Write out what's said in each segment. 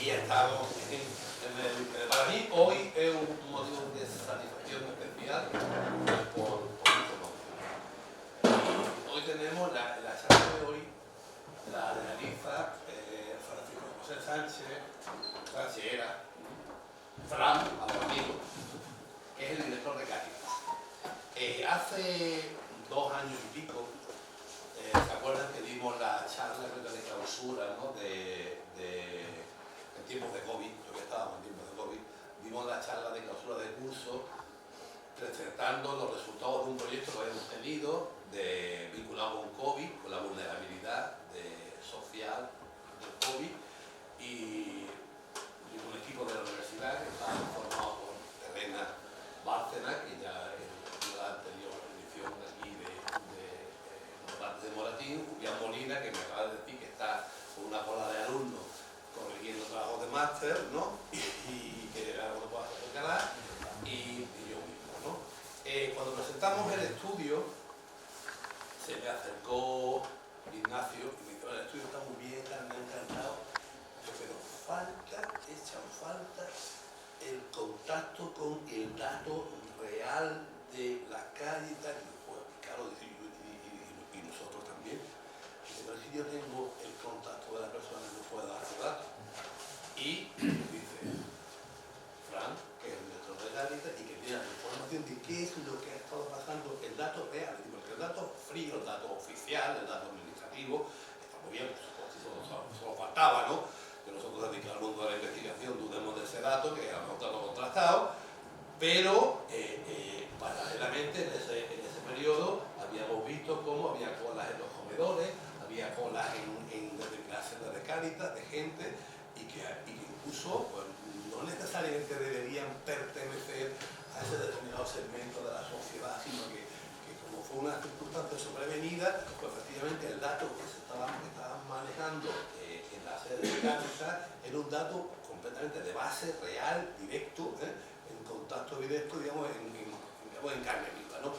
y estamos para mí hoy es un motivo de satisfacción especial por muchos motivos. Hoy tenemos la charla de hoy, la realiza Francisco José Sánchez era Fran, a los amigos, que es el director de Cáritas. Hace 2 años y pico, ¿se acuerdan que dimos la charla de clausura, ¿no? En tiempos de COVID, yo que estábamos en tiempos de COVID, dimos la charla de clausura de curso presentando los resultados de un proyecto que habíamos tenido vinculado con COVID, con la vulnerabilidad social del COVID y un equipo de la universidad que estaba formado por Elena Bárcena, que ya en la anterior edición de aquí de Moratín, Julián Molina, que me acaba de decir que está con una cola de alumnos corrigiendo trabajos de máster, ¿no? y que ahora lo puedo hacer y yo mismo, ¿no? Cuando presentamos el estudio, se me acercó Ignacio y me dijo: el estudio está muy bien, me ha encantado, pero echan falta el contacto con el dato real de la calle y tal. Claro, y nosotros también. Pero si yo tengo el contacto de la persona que me pueda dar su dato. Y dice Fran, que es el director de Cáritas y que tiene la información de qué es lo que ha estado pasando, el dato real, porque el dato frío, el dato oficial, el dato administrativo, está muy bien, por supuesto, solo faltaba, ¿no? Que nosotros dedicados al mundo de la investigación dudemos de ese dato, que a lo mejor está contrastado, pero paralelamente en ese periodo habíamos visto cómo había colas en los comedores, había colas en las celdas de Cáritas, de gente, y que incluso pues, no necesariamente deberían pertenecer a ese determinado segmento de la sociedad, sino que como fue una circunstancia sobrevenida, pues efectivamente el dato que estaban manejando en la sede de Cáritas era un dato completamente de base, real, directo, en contacto directo, digamos, en carne viva, ¿no?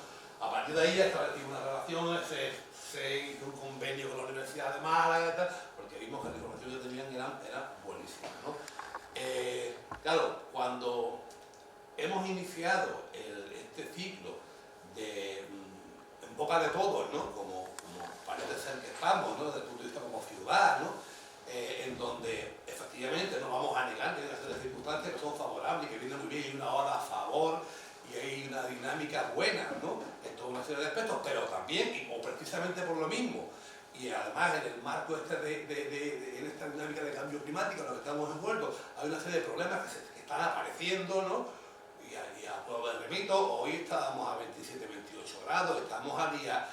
A partir de ahí establecimos una relación, se hizo un convenio con la Universidad de Málaga y tal, porque vimos que la información que tenían era buenísima, ¿no? Claro, cuando hemos iniciado este ciclo en boca de todos, ¿no? Como parece ser que estamos, ¿no? Desde el punto de vista como ciudad, ¿no? En donde efectivamente no vamos a negar que hay una serie de circunstancias que son favorables, que vienen muy bien, hay una hora a favor y hay una dinámica buena, ¿no? En toda una serie de aspectos, pero también, o precisamente por lo mismo, y además en el marco en esta dinámica de cambio climático en lo que estamos envueltos, hay una serie de problemas que están apareciendo, ¿no? Y a prueba de remito, hoy estábamos a 27, 28 grados, estamos a día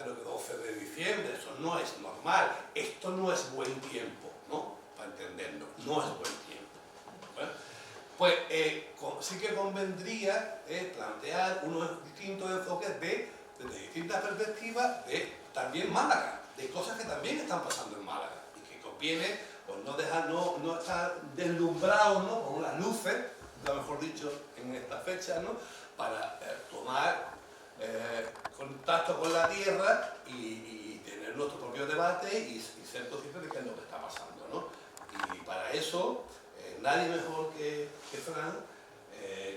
creo que 12 de diciembre, eso no es normal, esto no es buen tiempo, ¿no? Para entenderlo, no es buen tiempo. ¿Vale? Pues sí que convendría plantear unos distintos enfoques desde distintas perspectivas de también Málaga, de cosas que también están pasando en Málaga y que conviene pues, no estar deslumbrados, ¿no? Con las luces, lo mejor dicho, en esta fecha, ¿no? Para tomar contacto con la tierra y tener nuestro propio debate y ser conscientes de qué es lo que está pasando, ¿no? Y para eso, nadie mejor que Fran,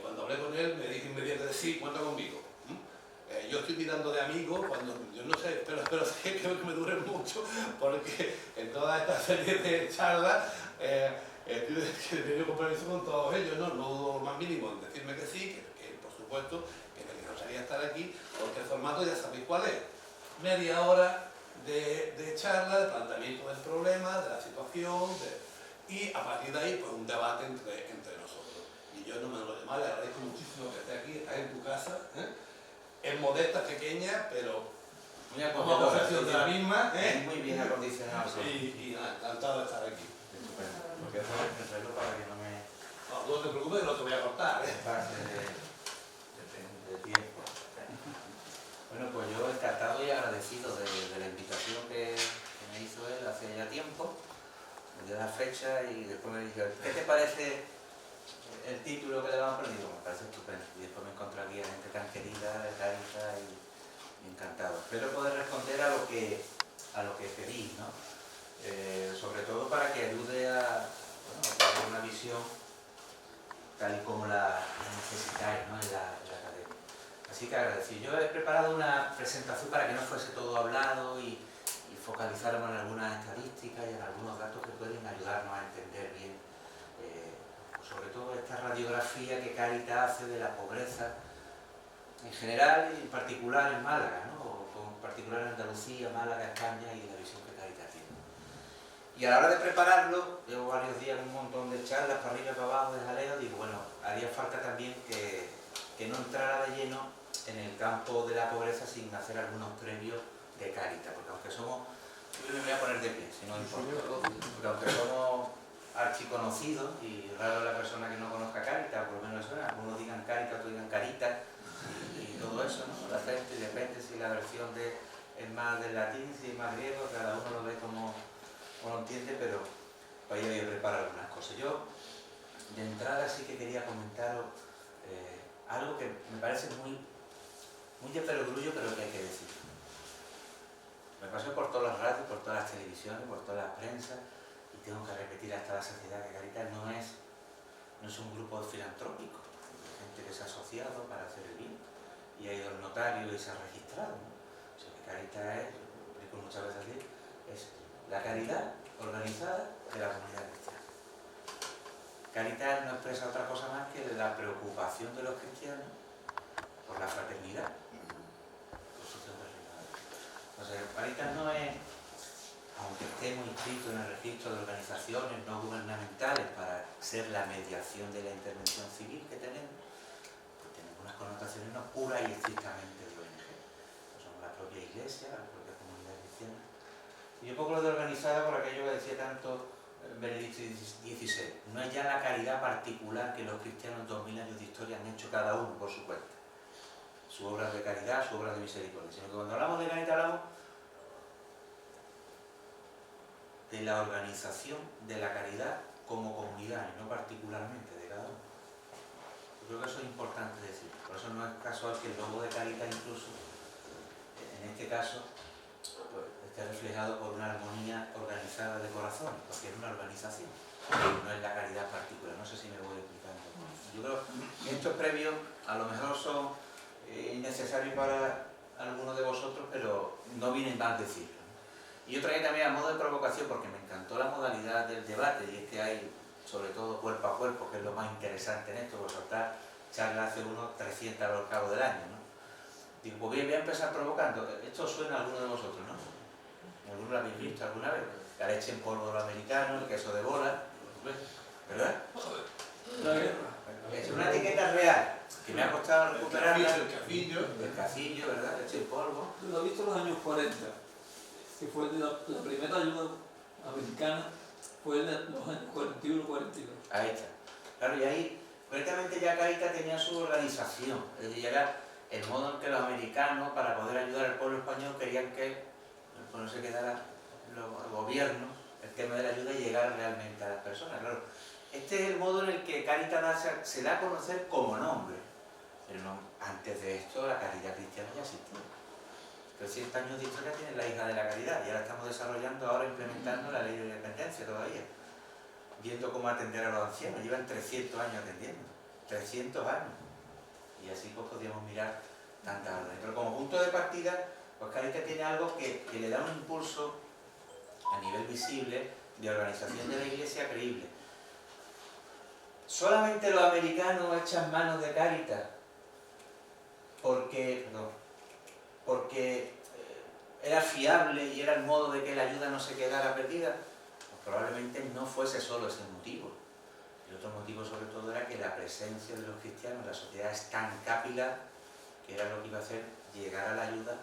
cuando hablé con él, me dijo inmediatamente: sí, cuenta conmigo. Yo estoy tirando de amigos, yo no sé, pero espero que me duren mucho, porque en toda esta serie de charlas he tenido compromiso con todos ellos, no dudo lo más mínimo en decirme que sí, que por supuesto que me gustaría estar aquí, porque el formato ya sabéis cuál es: media hora de charla, de planteamiento del problema, de la situación, y a partir de ahí pues un debate entre nosotros. Y yo no me lo demás, le agradezco muchísimo que esté aquí, estás en tu casa, es modesta, pequeña, pero muy acogedora, posesión de la misma, muy bien acondicionado. Y encantado de estar aquí. Estupendo, porque eso es el reloj para que no me... No te preocupes, que no te voy a cortar. Pase de tiempo. Bueno, pues yo encantado y agradecido de la invitación que me hizo él hace ya tiempo, de la fecha, y después me dijo: ¿qué te parece el título que le vamos a poner? Digo, me parece estupendo. Y después me encontré aquí a gente tan querida, de Cáritas, y encantado. Espero poder responder a lo que pedís, ¿no? Sobre todo para que ayude a una visión tal y como la necesitáis, ¿no?, en la academia. Así que agradecido. Yo he preparado una presentación para que no fuese todo hablado y focalizáramos en algunas estadísticas y en algunos datos que pueden ayudarnos a entender bien, sobre todo esta radiografía que Cáritas hace de la pobreza en general y en particular en Málaga, ¿no?, o en particular en Andalucía, Málaga, España, y la visión que Cáritas tiene. Y a la hora de prepararlo, llevo varios días con un montón de charlas para arriba y para abajo, de jaleo, digo, bueno, haría falta también que no entrara de lleno en el campo de la pobreza sin hacer algunos previos de Cáritas, porque aunque somos, yo me voy a poner de pie, si no importa, porque aunque somos archiconocidos, y raro la persona que no conozca Cáritas, por lo menos eso, algunos digan Cáritas, otros digan Caritas, y todo eso, ¿no? La gente, depende si la versión es más del latín, si es más griego, cada uno lo ve como lo entiende, pero para ello voy a preparar algunas cosas. Yo, de entrada, sí que quería comentaros algo que me parece muy de perogrullo, pero que hay que decir. Me pasé por todas las radios, por todas las televisiones, por todas las prensas, y tengo que repetir hasta la saciedad que Cáritas no es un grupo filantrópico, de gente que se ha asociado para hacer el bien y ha ido al notario y se ha registrado, ¿no? O sea, que Cáritas es, lo explico muchas veces así, es la caridad organizada de la comunidad cristiana. Cáritas no expresa otra cosa más que la preocupación de los cristianos por la fraternidad. Entonces, Cáritas no es, aunque estemos inscritos en el registro de organizaciones no gubernamentales para ser la mediación de la intervención civil que tenemos, pues tenemos unas connotaciones no puras y estrictamente de ONG. Pues somos la propia iglesia, la propia comunidad cristiana. Y un poco lo de organizada por aquello que decía tanto Benedicto XVI. No es ya la caridad particular que los cristianos en 2000 años de historia han hecho cada uno por su cuenta. Su obra de caridad, su obra de misericordia. Sino que cuando hablamos de Cáritas hablamos de la organización de la caridad como comunidad y no particularmente de cada uno. Yo creo que eso es importante decir. Por eso no es casual que el logo de Cáritas incluso, en este caso, pues, esté reflejado por una armonía organizada de corazón, porque es una organización, no es la caridad particular. No sé si me voy explicando. Yo creo que estos previos a lo mejor son innecesarios para algunos de vosotros, pero no vienen mal decirlo. Y otra que también a modo de provocación, porque me encantó la modalidad del debate, y es que hay, sobre todo cuerpo a cuerpo, que es lo más interesante en esto, porque soltar charlas hace uno 300 a lo largo del año, ¿no? Digo, pues voy a empezar provocando. Esto suena a alguno de vosotros, ¿no? ¿Alguno lo habéis visto alguna vez? La leche en polvo de los americanos, el queso de bola, ¿verdad? La guerra. Es una etiqueta real, que me ha costado recuperarla. El cacillo, ¿verdad? Leche en polvo. Lo he visto en los años 40, que fue la primera ayuda americana, fue en los años 41-42. Ahí está. Claro, y ahí, concretamente ya Cáritas tenía su organización, es decir, era el modo en que los americanos, para poder ayudar al pueblo español, querían que el pueblo se quedara, el gobierno, el tema de la ayuda, y llegar realmente a las personas. Claro, este es el modo en el que Cáritas se da a conocer como nombre, pero no, antes de esto la caridad cristiana ya existía. 300 años de historia tiene la hija de la caridad, y ahora estamos desarrollando, ahora implementando la ley de dependencia todavía, viendo cómo atender a los ancianos. Llevan 300 años atendiendo, 300 años, y así pues podríamos mirar tantas órdenes. Pero como punto de partida, pues Cáritas tiene algo que le da un impulso a nivel visible de organización de la iglesia creíble. Solamente los americanos echan manos de Cáritas porque era fiable y era el modo de que la ayuda no se quedara perdida. Pues probablemente no fuese solo ese motivo. El otro motivo sobre todo era que la presencia de los cristianos en la sociedad es tan capilar que era lo que iba a hacer llegar a la ayuda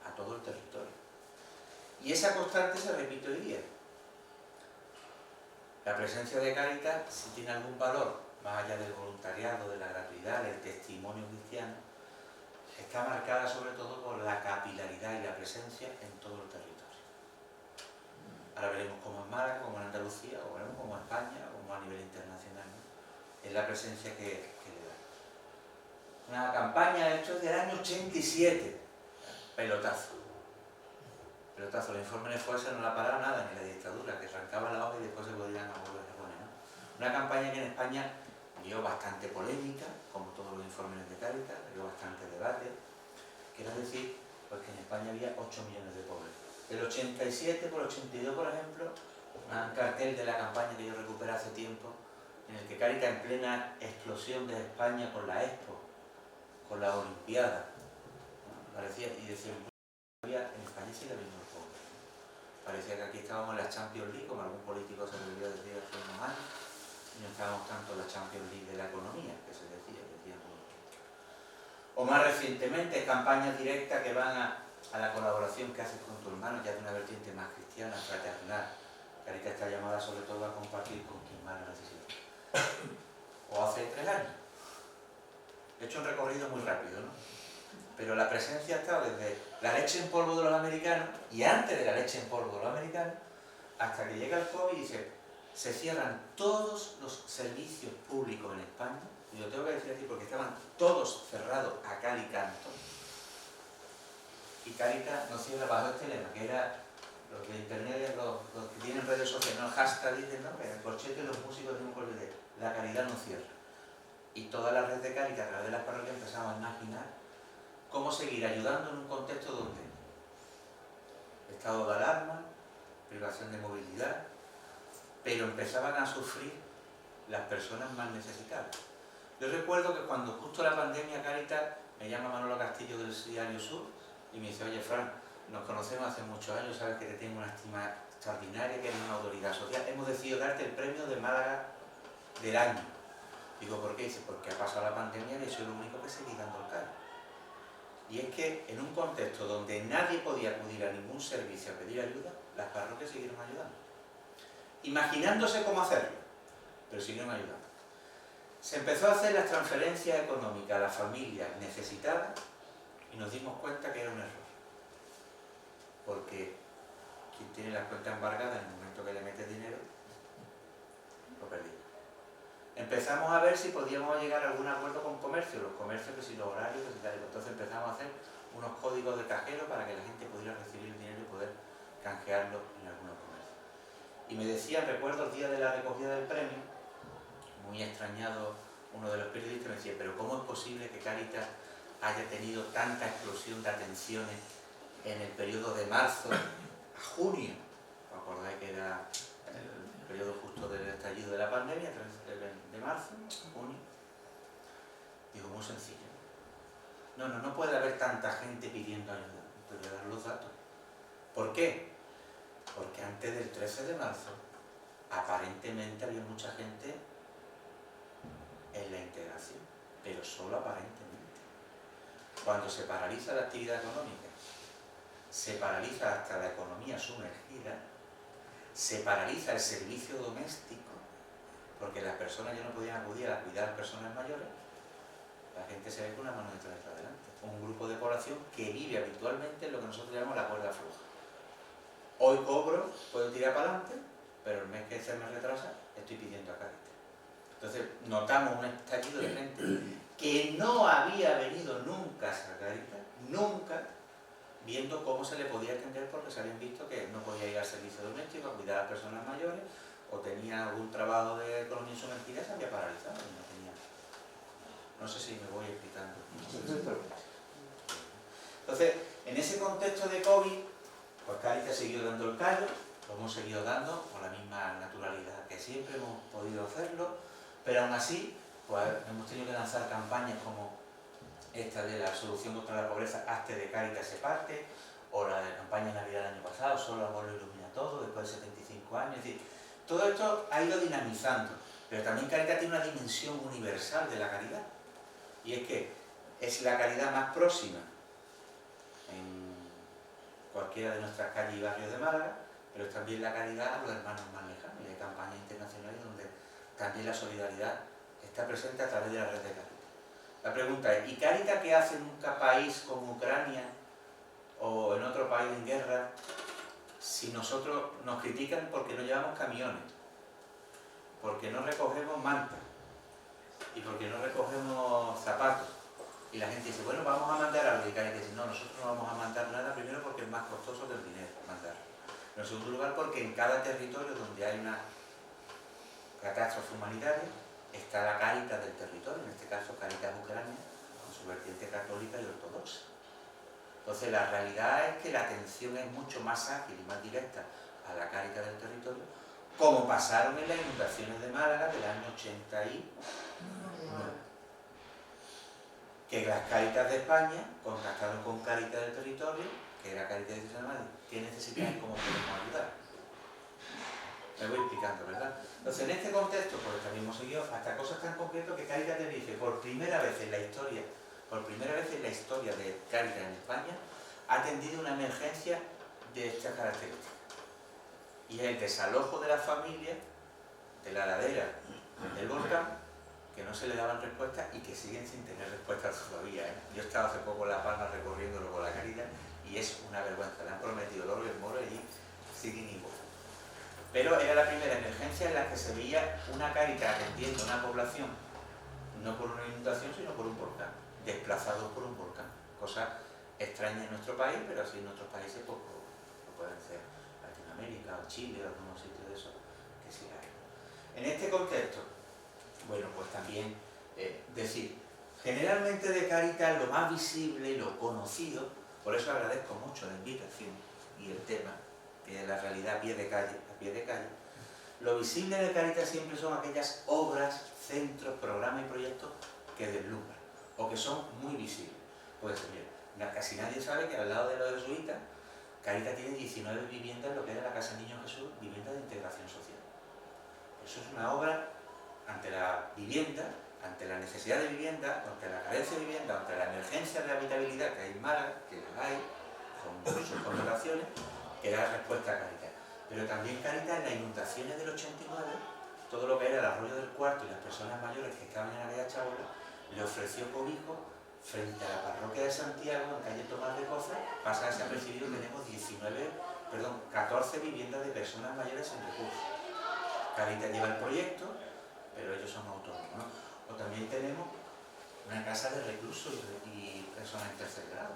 a todo el territorio. Y esa constante se repite hoy día. La presencia de Cáritas, si tiene algún valor, más allá del voluntariado, de la gratuidad, del testimonio cristiano, está marcada sobre todo por la capilaridad y la presencia en todo el territorio. Ahora veremos cómo en Málaga, como en Andalucía, o veremos como en España, como a nivel internacional, ¿no? Es la presencia que le da. Una campaña, esto es del año 87, pelotazo. Pelotazo, los informes de fuerza no la paraba nada, ni la dictadura, que arrancaba la hoja y después se podían volver a poner, ¿no? Una campaña que en España dio bastante polémica, como todos los informes de Cáritas, dio bastante debate. Quiero decir, pues que en España había 8 millones de pobres. El 87 por 82, por ejemplo, un cartel de la campaña que yo recuperé hace tiempo, en el que Cáritas, en plena explosión de España con la Expo, con la Olimpiada, ¿no? Parecía, y decía, en España sí la vimos pobre. Parecía que aquí estábamos en la Champions League, como algún político se debió decir hace unos años, y no estábamos tanto en la Champions League de la economía, que se decía. O más recientemente, campañas directas que van a la colaboración que haces con tu hermano, ya de una vertiente más cristiana, fraternal. Cáritas está llamada sobre todo a compartir con quien más lo necesita. O hace 3 años. He hecho un recorrido muy rápido, ¿no? Pero la presencia ha estado desde la leche en polvo de los americanos, y antes de la leche en polvo de los americanos, hasta que llega el COVID y se cierran todos los servicios públicos en España, y lo tengo que decir aquí porque estaban todos cerrados a cal y canto, y Cáritas no cierra bajo este lema, que era los de internet, los que tienen redes sociales, no, hashtag, dicen, ¿no? El corchete de los músicos de un de la caridad no cierra. Y toda la red de Cáritas a través de las parroquias empezamos a imaginar cómo seguir ayudando en un contexto donde estado de alarma, privación de movilidad, pero empezaban a sufrir las personas más necesitadas. Yo recuerdo que cuando justo la pandemia, Cáritas, me llama Manolo Castillo del Diario Sur y me dice, oye Fran, nos conocemos hace muchos años, sabes que te tengo una estima extraordinaria, que eres una autoridad social, hemos decidido darte el premio de Málaga del año. Digo, ¿por qué? Dice, porque ha pasado la pandemia y soy el único que seguí dando el cargo. Y es que en un contexto donde nadie podía acudir a ningún servicio a pedir ayuda, las parroquias siguieron ayudando. Imaginándose cómo hacerlo, pero siguieron ayudando. Se empezó a hacer las transferencias económicas a las familias necesitadas y nos dimos cuenta que era un error. Porque quien tiene las cuentas embargadas en el momento que le metes dinero, lo perdí. Empezamos a ver si podíamos llegar a algún acuerdo con comercio, los comercios, que si los horarios, que si tal. Entonces empezamos a hacer unos códigos de cajero para que la gente pudiera recibir el dinero y poder canjearlo en algunos comercios. Y me decían, recuerdo el día de la recogida del premio, muy extrañado uno de los periodistas, me decía, pero ¿cómo es posible que Cáritas haya tenido tanta explosión de atenciones en el periodo de marzo a junio? ¿Os acordáis que era el periodo justo del estallido de la pandemia, de marzo, junio? Digo, muy sencillo. No puede haber tanta gente pidiendo ayuda. Te voy a dar los datos. ¿Por qué? Porque antes del 13 de marzo, aparentemente había mucha gente en la integración, pero solo aparentemente. Cuando se paraliza la actividad económica, se paraliza hasta la economía sumergida, se paraliza el servicio doméstico, porque las personas ya no podían acudir a cuidar a personas mayores, la gente se ve con una mano detrás de adelante. Un grupo de población que vive habitualmente en lo que nosotros llamamos la cuerda floja. Hoy cobro, puedo tirar para adelante, pero el mes que se me retrasa, estoy pidiendo a Cáritas. Entonces notamos un estallido de gente que no había venido nunca a Cáritas, nunca, viendo cómo se le podía atender, porque se habían visto que no podía ir al servicio doméstico a cuidar a las personas mayores, o tenía algún trabajo de economía sumergida, se había paralizado y no tenía. No sé si me voy explicando. Entonces, en ese contexto de COVID, pues Cáritas siguió dando el callo, lo hemos seguido dando con la misma naturalidad que siempre hemos podido hacerlo, pero aún así, pues hemos tenido que lanzar campañas como esta de la solución contra la pobreza, Hazte de Cáritas se parte, o la de campaña de Navidad del año pasado, Solo Amor lo ilumina todo, después de 75 años. Es decir, todo esto ha ido dinamizando, pero también Cáritas tiene una dimensión universal de la caridad, y es que es la caridad más próxima en cualquiera de nuestras calles y barrios de Málaga, pero es también la caridad a los hermanos más lejanos, y hay campañas internacionales donde también la solidaridad está presente a través de la red de Cáritas. La pregunta es, ¿y Cáritas qué hace en un país como Ucrania o en otro país en guerra si nosotros nos critican porque no llevamos camiones, porque no recogemos mantas y porque no recogemos zapatos? Y la gente dice, bueno, vamos a mandar algo. Y Cáritas dice, no, nosotros no vamos a mandar nada, primero porque es más costoso que el dinero mandar. En segundo lugar, porque en cada territorio donde hay una catástrofe humanitaria, está la Cáritas del territorio, en este caso Cáritas Ucrania, con su vertiente católica y ortodoxa. Entonces la realidad es que la atención es mucho más ágil y más directa a la Cáritas del territorio, como pasaron en las inundaciones de Málaga del año 89. Que las Cáritas de España contactaron con Cáritas del territorio, que era Cáritas de San Madrid, ¿qué necesitan y cómo podemos ayudar? Me voy explicando, ¿verdad? Entonces, en este contexto, porque también hemos seguido hasta cosas tan concretas que Cáritas te dice, por primera vez en la historia de Cáritas en España, ha atendido una emergencia de estas características. Y es el desalojo de las familias de la ladera del volcán, que no se le daban respuestas y que siguen sin tener respuestas todavía, ¿eh? Yo he estado hace poco en La Palma recorriéndolo con la Cáritas y es una vergüenza. Le han prometido el oro y el moro y siguen igual. Pero era la primera emergencia en la que se veía una Cáritas atendiendo a una población, no por una inundación, sino por un volcán, desplazados por un volcán. Cosa extraña en nuestro país, pero así en otros países pues, pueden ser Latinoamérica o Chile o algunos sitios de esos que sí hay. En este contexto, bueno, pues también decir, generalmente de Cáritas lo más visible, lo conocido, por eso agradezco mucho la invitación y el tema, que es la realidad a pie de calle, lo visible de Cáritas siempre son aquellas obras, centros, programas y proyectos que deslumbran, o que son muy visibles. Pues mira, casi nadie sabe que al lado de los jesuitas, Cáritas tiene 19 viviendas en lo que era la Casa Niño Jesús, viviendas de integración social. Eso es una obra ante la vivienda, ante la necesidad de vivienda, ante la carencia de vivienda, ante la emergencia de habitabilidad que hay en Málaga, que la hay, con sus connotaciones, que da respuesta a Cáritas. Pero también Cáritas en las inundaciones del 89, todo lo que era el arroyo del Cuarto y las personas mayores que estaban en aquella chabola, le ofreció cobijo frente a la parroquia de Santiago, en calle Tomás de Coza. Pasa desapercibido, tenemos 14 viviendas de personas mayores sin recursos. Cáritas lleva el proyecto, pero ellos son autónomos, ¿no? O también tenemos una casa de reclusos y personas en tercer grado.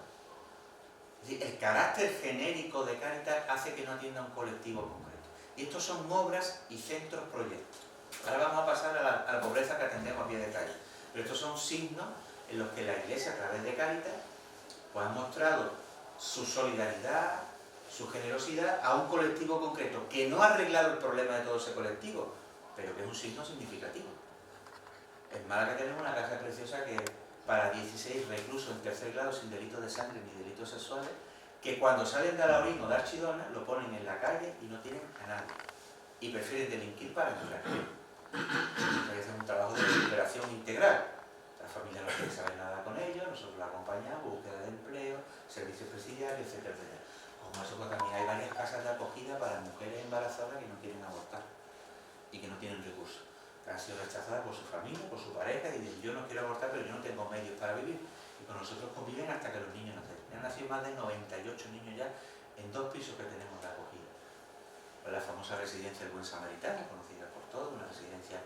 Es decir, el carácter genérico de Cáritas hace que no atienda a un colectivo concreto. Y estos son obras y centros proyectos. Ahora vamos a pasar a la pobreza que atendemos a pie de calle. Pero estos son signos en los que la Iglesia, a través de Cáritas, pues, ha mostrado su solidaridad, su generosidad a un colectivo concreto, que no ha arreglado el problema de todo ese colectivo, pero que es un signo significativo. En Málaga tenemos una casa preciosa que para 16 reclusos en tercer grado sin delitos de sangre ni delitos sexuales, que cuando salen de Alhaurín o de Archidona lo ponen en la calle y no tienen a nadie. Y prefieren delinquir para entrar. Es un trabajo de recuperación integral. La familia no quiere saber nada con ellos, nosotros la acompañamos, búsqueda de empleo, servicios presidiarios, etcétera, etcétera. Como eso, pues también hay varias casas de acogida para mujeres embarazadas que no quieren abortar y que no tienen recursos. Que han sido rechazadas por su familia, por su pareja, y dicen, yo no quiero abortar, pero yo no tengo medios para vivir. Y con nosotros conviven hasta que los niños nacen. Han nacido más de 98 niños ya en 2 pisos que tenemos de acogida. La famosa residencia del Buen Samaritano, conocida por todos, una residencia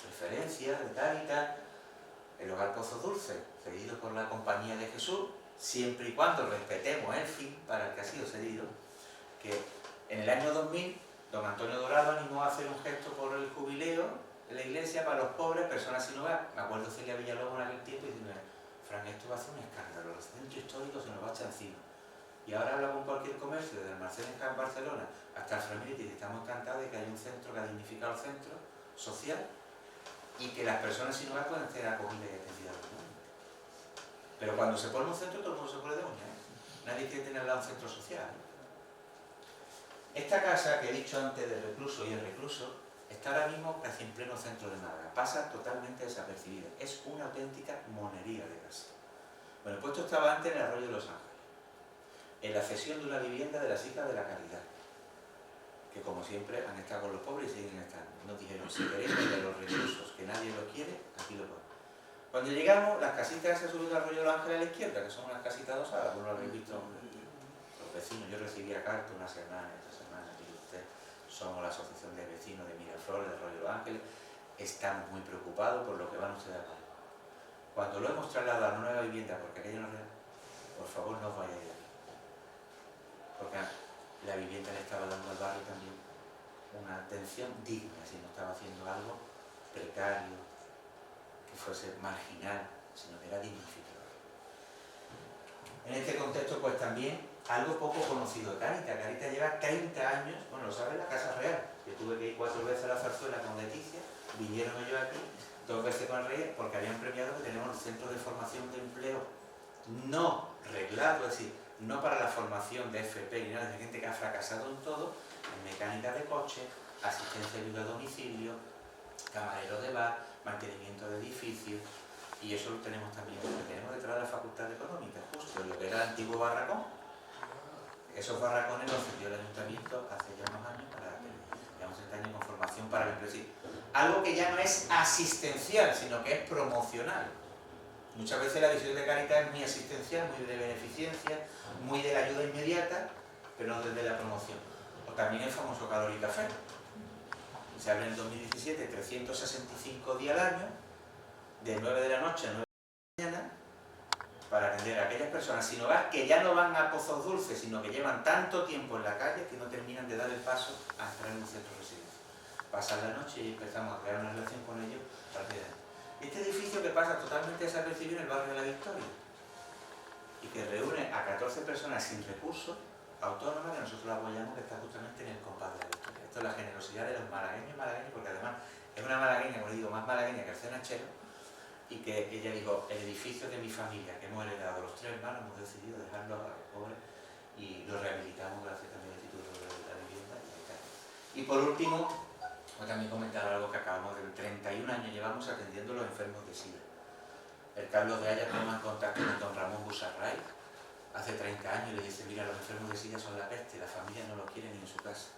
referencia de Cáritas, el Hogar Pozo Dulce, cedido por la Compañía de Jesús, siempre y cuando respetemos el fin para el que ha sido cedido, que en el año 2000 don Antonio Dorado animó a hacer un gesto por el jubileo en la iglesia para los pobres, personas sin hogar. Me acuerdo Celia Villalobos en aquel tiempo diciendo, Fran, esto va a ser un escándalo, el centro histórico se nos va a echar encima. Y ahora habla con cualquier comercio, desde el Marcel en Barcelona hasta el Fremility, y estamos encantados de que haya un centro que ha dignificado el centro social y que las personas sin hogar puedan ser acogidas y atendidas. Pero cuando se pone un centro, todo el mundo se pone de uña, ¿eh? Nadie quiere tener al lado un centro social, ¿eh? Esta casa que he dicho antes del recluso y el recluso está ahora mismo casi en pleno centro de Málaga, pasa totalmente desapercibida, es una auténtica monería de casa. Bueno, pues esto estaba antes en el Arroyo de los Ángeles, en la cesión de una vivienda de las Hijas de la Caridad, que como siempre han estado con los pobres y siguen estando. Nos dijeron, si queréis de los reclusos, que nadie los quiere, aquí lo ponen. Cuando llegamos, las casitas se subido al Arroyo de los Ángeles a la izquierda, que son unas casitas dosadas, algunos lo habéis visto, los vecinos. Yo recibía cartas una semana, y usted, somos la asociación de vecinos de Miraflores, de Arroyo de los Ángeles, estamos muy preocupados por lo que van ustedes a hacer. Cuando lo hemos trasladado a una nueva vivienda, porque aquello no es real, por favor no os vayáis de aquí. Porque la vivienda le estaba dando al barrio también. una atención digna, si no estaba haciendo algo precario, que fuese marginal, sino que era dignificador. En este contexto, pues también, algo poco conocido de Cáritas. Cáritas lleva 30 años, bueno, lo sabe la Casa Real, que tuve que ir 4 veces a la zarzuela con Leticia, vinieron ellos aquí, 2 veces con el rey, porque habían premiado que tenemos el centro de formación de empleo no reglado, es decir, no para la formación de FP ni nada, de gente que ha fracasado en todo, en mecánica de coche, asistencia de ayuda a domicilio, camarero de bar, mantenimiento de edificios, y eso lo tenemos también, lo tenemos detrás de la Facultad de Económica, justo en lo que era el antiguo barracón. Esos barracones los cedió el ayuntamiento hace ya unos años, para que llevamos 30 años con formación para el empleo. Algo que ya no es asistencial, sino que es promocional. Muchas veces la visión de Cáritas es muy asistencial, muy de beneficencia, muy de la ayuda inmediata, pero no desde la promoción. O también el famoso Calor y Café. Se abre en el 2017 365 días al año, de 9 de la noche a 9 de la mañana, para atender a aquellas personas sin hogar que ya no van a Pozos Dulces, sino que llevan tanto tiempo en la calle que no terminan de dar el paso a entrar en un centro residencial. Pasan la noche y empezamos a crear una relación con ellos rápidamente. Este edificio que pasa totalmente desapercibido en el barrio de la Victoria y que reúne a 14 personas sin recursos, autónomas, que nosotros la apoyamos, que está justamente en el compás de la Victoria. Esto es la generosidad de los malagueños, porque además es una malagueña, como digo, más malagueña que el cenachero, y que ella dijo, el edificio de mi familia que hemos heredado los 3 hermanos, hemos decidido dejarlo a los pobres y lo rehabilitamos gracias también al Instituto de la Vivienda y tal. Y por último, voy a también comentar algo que acabamos de 31 años llevamos atendiendo a los enfermos de SIDA. El Carlos de Haya toma en contacto con don Ramón Busarray hace 30 años y le dice, mira, los enfermos de SIDA son la peste, la familia no los quiere ni en su casa.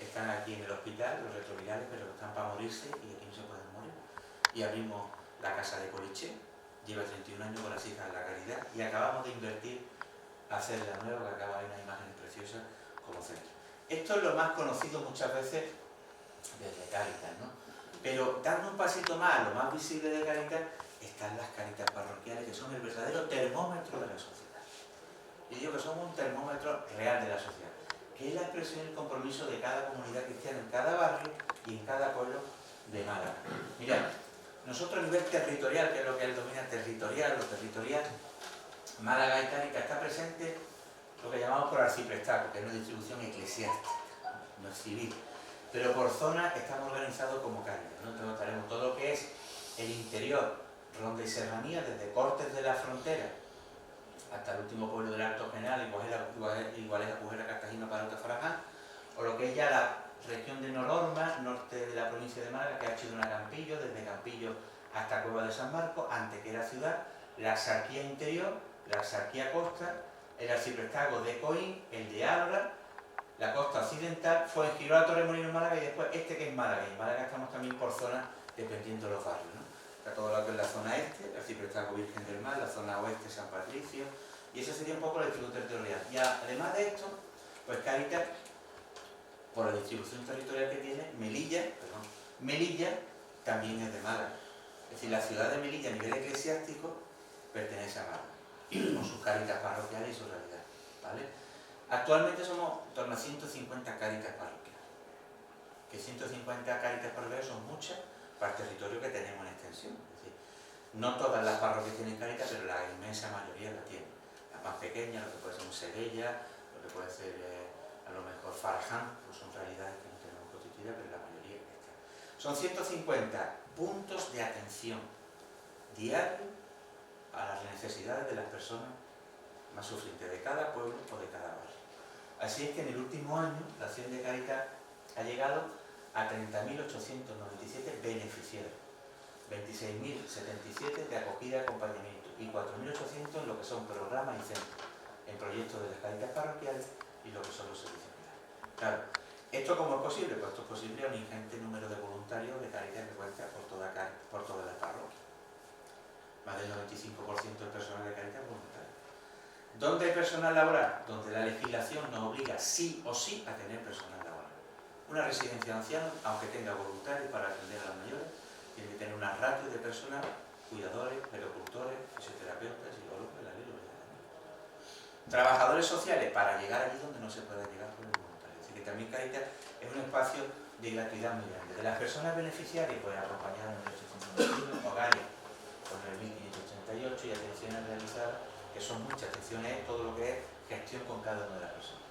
Están aquí en el hospital, los retrovirales, pero están para morirse y aquí no se pueden morir. Y abrimos la casa de Coliché, lleva 31 años con las hijas de la caridad y acabamos de invertir a hacer la nueva, que acaba de unas imágenes preciosas como centro. Esto es lo más conocido muchas veces desde Cáritas, ¿no? Pero dando un pasito más, lo más visible de Cáritas, están las Cáritas parroquiales, que son el verdadero termómetro de la sociedad. Y digo que son un termómetro real de la sociedad, que es la expresión y el compromiso de cada comunidad cristiana en cada barrio y en cada pueblo de Málaga. Mirad, nosotros a nivel territorial, que es lo que él domina, territorial, Málaga y Cáritas está presente lo que llamamos por arciprestazgo, que es una distribución eclesiástica, no es civil. Pero por zona estamos organizados como Cáritas, ¿no? Entonces tenemos todo lo que es el interior, Ronda y Serranía, desde Cortes de la Frontera hasta el último pueblo del Alto General, Igualeda, Pujera, Cartagena, Parauta, Faraján, o lo que es ya la región de Nororma, norte de la provincia de Málaga, que ha hecho de una Campillo, desde Campillo hasta Cueva de San Marcos, Antequera ciudad, la Axarquía interior, la Axarquía costa, el arciprestazgo de Coín, el de Abra, la costa occidental, Fuengirola, Torremolinos, Málaga y después este que es Málaga. Y en Málaga estamos también por zonas dependiendo de los barrios, ¿no? Está todo lo que es la zona este, el arciprestazgo Virgen del Mar, la zona oeste, San Patricio, y eso sería un poco la distribución territorial. Y además de esto, pues Cáritas, por la distribución territorial que tiene, Melilla también es de Málaga. Es decir, la ciudad de Melilla a nivel eclesiástico pertenece a Málaga, con sus Cáritas parroquiales y su realidad, ¿vale? Actualmente somos en torno a 150 Cáritas parroquiales, que 150 Cáritas parroquiales son muchas para el territorio que tenemos en extensión. Es decir, no todas las parroquias tienen Cáritas, pero la inmensa mayoría la tienen. Las más pequeñas, lo que puede ser un Sevilla, lo que puede ser a lo mejor Faraján, pues son realidades que no tenemos constituidas, pero la mayoría está. Son 150 puntos de atención diario a las necesidades de las personas más sufrientes de cada pueblo o de cada barrio. Así es que en el último año la acción de Cáritas ha llegado a 30.897 beneficiarios, 26.077 de acogida y acompañamiento y 4.800 en lo que son programas y centros, en proyectos de las Cáritas parroquiales y lo que son los servicios militares. Claro, ¿esto cómo es posible? Pues esto es posible a un ingente número de voluntarios de Cáritas que cuenta por todas las parroquias. Más del 95% del personal de Cáritas es voluntario. ¿Dónde hay personal laboral? Donde la legislación nos obliga sí o sí a tener personal laboral. Una residencia de ancianos, aunque tenga voluntarios para atender a los mayores, tiene que tener una ratio de personal, cuidadores, pericultores, fisioterapeutas, psicólogos, la ley lo obliga también. Trabajadores sociales, para llegar allí donde no se pueda llegar por el voluntario. Es decir, que también Cáritas es un espacio de gratuidad muy grande. De las personas beneficiarias, pues acompañadas en el 1891, hogares con el 1588 y atenciones realizadas, que son muchas atenciones, todo lo que es gestión con cada una de las personas.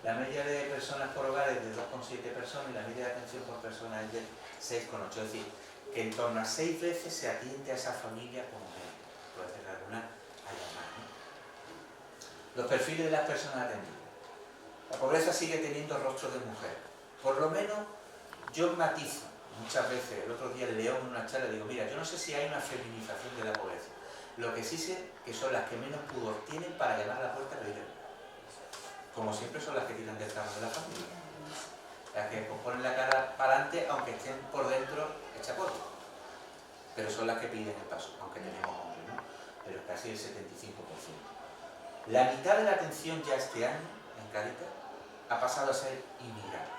La media de personas por hogar es de 2,7 personas y la media de atención por persona es de 6,8. Es decir, que en torno a 6 veces se atiende a esa familia como media. Puede ser alguna haya más, ¿no? Los perfiles de las personas atendidas. La pobreza sigue teniendo rostro de mujer. Por lo menos yo matizo muchas veces. El otro día en León en una charla digo, mira, yo no sé si hay una feminización de la pobreza. Lo que sí sé que son las que menos pudor tienen para llamar a la puerta a pedir ayuda. Como siempre son las que tiran del carro de la familia. Las que ponen la cara para adelante aunque estén por dentro hecha polvo. Pero son las que piden el paso, aunque tenemos hombres, ¿no? Pero casi el 75%. La mitad de la atención ya este año en Cáritas ha pasado a ser inmigrante.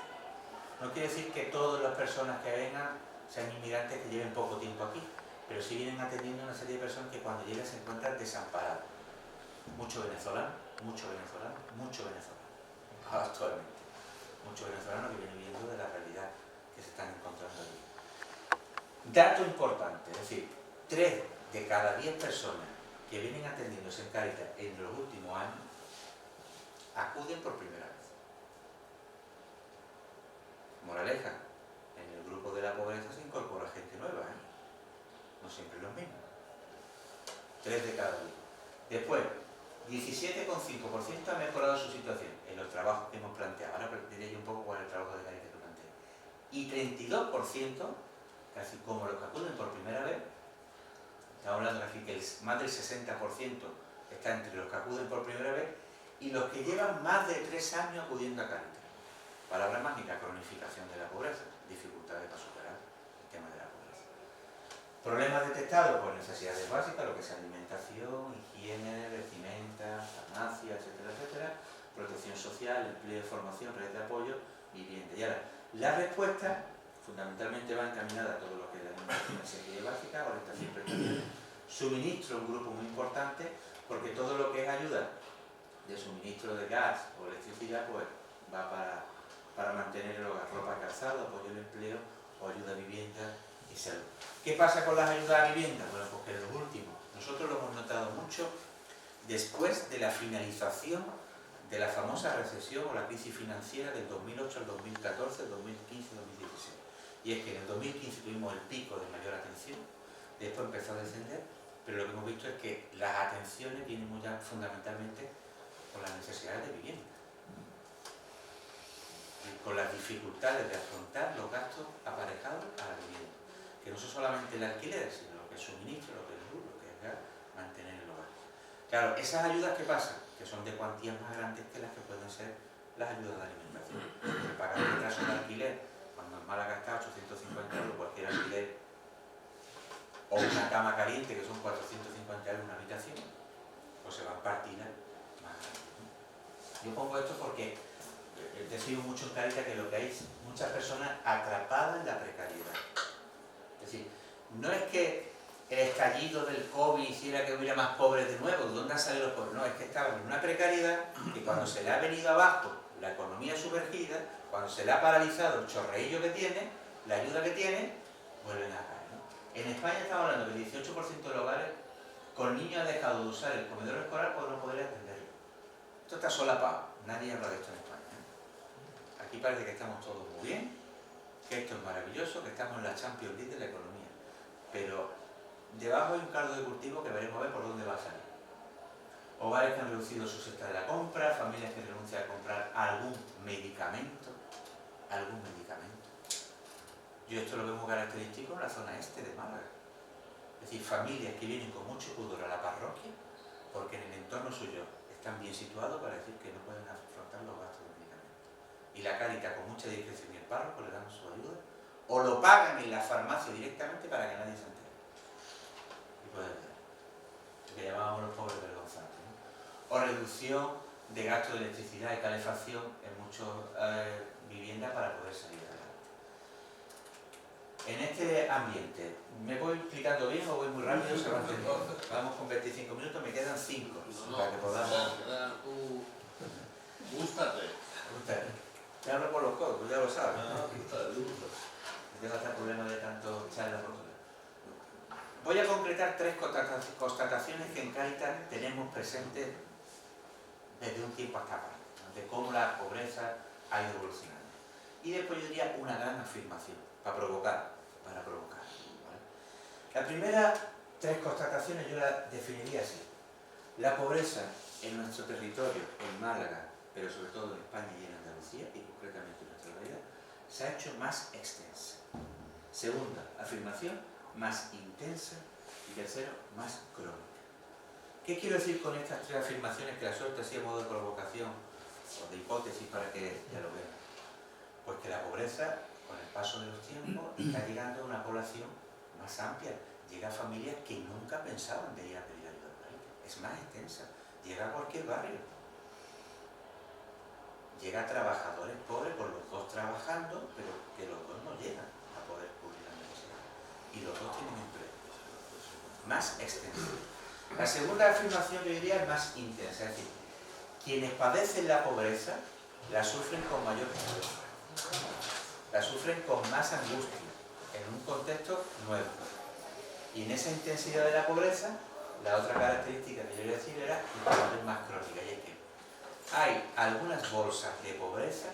No quiere decir que todas las personas que vengan sean inmigrantes que lleven poco tiempo aquí, pero sí vienen atendiendo a una serie de personas que cuando llegan se encuentran desamparados. Mucho venezolano actualmente. Mucho venezolano que viene viendo de la realidad que se están encontrando allí. Dato importante, es decir, 3 de cada 10 personas que vienen atendiéndose en Cáritas en los últimos años acuden por primera vez. Moraleja, en el grupo de la pobreza se incorpora gente nueva, ¿eh? No siempre los mismos. 3 de cada 10. Después, 17,5% ha mejorado su situación en los trabajos que hemos planteado. Ahora diré yo un poco cuál es el trabajo de Cáritas que planteé. Y 32%, casi como los que acuden por primera vez, estamos hablando aquí que más del 60% está entre los que acuden por primera vez y los que llevan más de 3 años acudiendo a Cáritas. Palabra mágica, cronificación de la pobreza, dificultades para superar el tema de la pobreza. Problemas detectados, pues necesidades básicas, lo que es alimentación, higiene, vestimenta, farmacia, etcétera, etcétera, protección social, empleo, formación, redes de apoyo, vivienda. Y ahora, la respuesta fundamentalmente va encaminada a todo lo que es la alimentación, necesidades básicas, orientación prestaciones, suministro, un grupo muy importante, porque todo lo que es ayuda de suministro de gas o electricidad, pues va para mantener el hogar, ropa, calzado, apoyo al empleo o ayuda a vivienda y salud. ¿Qué pasa con las ayudas a vivienda? Bueno, pues que lo último, nosotros lo hemos notado mucho después de la finalización de la famosa recesión o la crisis financiera del 2008 al 2014, 2015, 2016. Y es que en el 2015 tuvimos el pico de mayor atención, después empezó a descender, pero lo que hemos visto es que las atenciones vienen muy ya fundamentalmente por las necesidades de vivienda. Y con las dificultades de afrontar los gastos aparejados a la vivienda. Que no son solamente el alquiler, sino lo que es suministro, lo que es luz, lo que es gas, mantener el hogar. Claro, esas ayudas que pasan, que son de cuantías más grandes que las que pueden ser las ayudas de alimentación. Porque pagar el retraso de alquiler, cuando en Málaga está 850 euros cualquier alquiler, o una cama caliente, que son 450 euros una habitación, pues se van partidas más grandes, ¿no? Yo pongo esto porque te sigo mucho en Cáritas que lo que hay es muchas personas atrapadas en la precariedad. Es decir, no es que el estallido del COVID hiciera que hubiera más pobres de nuevo, ¿de dónde han salido los pobres? No, es que estaban en una precariedad que cuando se le ha venido abajo la economía sumergida, cuando se le ha paralizado el chorreillo que tiene, la ayuda que tiene, vuelven a caer, ¿no? En España estamos hablando que el 18% de los hogares con niños ha dejado de usar el comedor escolar por no poder atenderlo. Esto está solapado, nadie habla de esto en España. Aquí parece que estamos todos muy bien, que esto es maravilloso, que estamos en la Champions League de la economía. Pero debajo hay un caldo de cultivo que veremos a ver por dónde va a salir. Hogares que han reducido su cesta de la compra, familias que renuncian a comprar algún medicamento. Yo esto lo veo muy característico en la zona este de Málaga. Es decir, familias que vienen con mucho pudor a la parroquia porque en el entorno suyo están bien situados para decir que no pueden afrontar los gastos de medicamentos. Y la Cáritas con mucha discreción y el párroco le dan su ayuda o lo pagan en la farmacia directamente para que nadie se entere. Y pueden ver lo que llamábamos los pobres vergonzantes, ¿no? O reducción de gastos de electricidad y calefacción en muchas viviendas para poder salir adelante. En este ambiente, ¿me voy explicando bien o voy muy rápido? Se va a entender. Vamos con 25 minutos, me quedan 5 No, para que podamos... Gústate. Te hablo por los codos, ya lo sabes. Ah, aquí está el uso. Tengo hasta problema de tanto echarle por todas. Voy a concretar 3 constataciones que en Cáritas tenemos presentes desde un tiempo hasta acá, de cómo la pobreza ha ido evolucionando. Y después yo diría una gran afirmación, para provocar. ¿Vale? La primera 3 constataciones yo las definiría así. La pobreza en nuestro territorio, en Málaga, pero sobre todo en España y en Andalucía, y concretamente en nuestra realidad, se ha hecho más extensa. Segunda afirmación, más intensa. Y tercero, más crónica. ¿Qué quiero decir con estas 3 afirmaciones que las suelto así a modo de provocación o de hipótesis para que ya lo vean? Pues que la pobreza, con el paso de los tiempos, está llegando a una población más amplia. Llega a familias que nunca pensaban de ir a pedir ayuda por ahí. Es más extensa. Llega a cualquier barrio. Llega a trabajadores pobres con los 2 trabajando, pero que los 2 no llegan a poder cubrir la necesidad. Y los 2 tienen empleo. Más extensa. La segunda afirmación yo diría es más intensa, es decir, quienes padecen la pobreza la sufren con mayor pobreza, la sufren con más angustia, en un contexto nuevo. Y en esa intensidad de la pobreza, la otra característica que yo iba a decir era que cada vez más crónica, y es que hay algunas bolsas de pobreza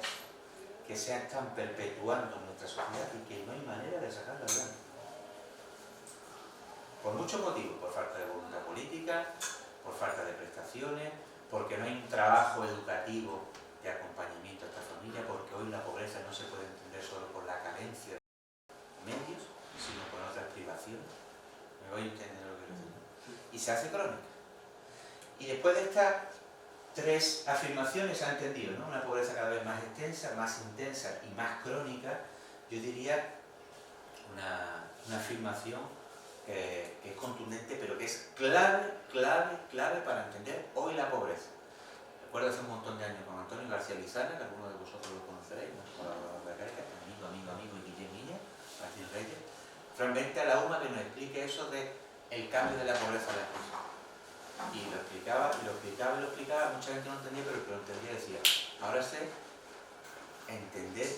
que se están perpetuando en nuestra sociedad y que no hay manera de sacarlas adelante. Por muchos motivos, por falta de voluntad política, por falta de prestaciones, porque no hay un trabajo educativo de acompañamiento a esta familia, porque hoy la pobreza no se puede entender solo por la carencia de medios, sino con otras privaciones. ¿Me voy a entender lo que quiero decir? Y se hace crónica. Y después de estas 3 afirmaciones se ha entendido, ¿no? Una pobreza cada vez más extensa, más intensa y más crónica. Yo diría una afirmación que es contundente, pero que es clave para entender hoy la pobreza. Recuerdo hace un montón de años con Antonio García Lizana, que algunos de vosotros lo conoceréis, ¿no? amigo y Guillem Miña, Martín Reyes, Fran Vente a la UMA, que nos explique eso de el cambio de la pobreza a la exclusión. Y lo explicaba, mucha gente no entendía, pero el que lo entendía decía, ahora sé entender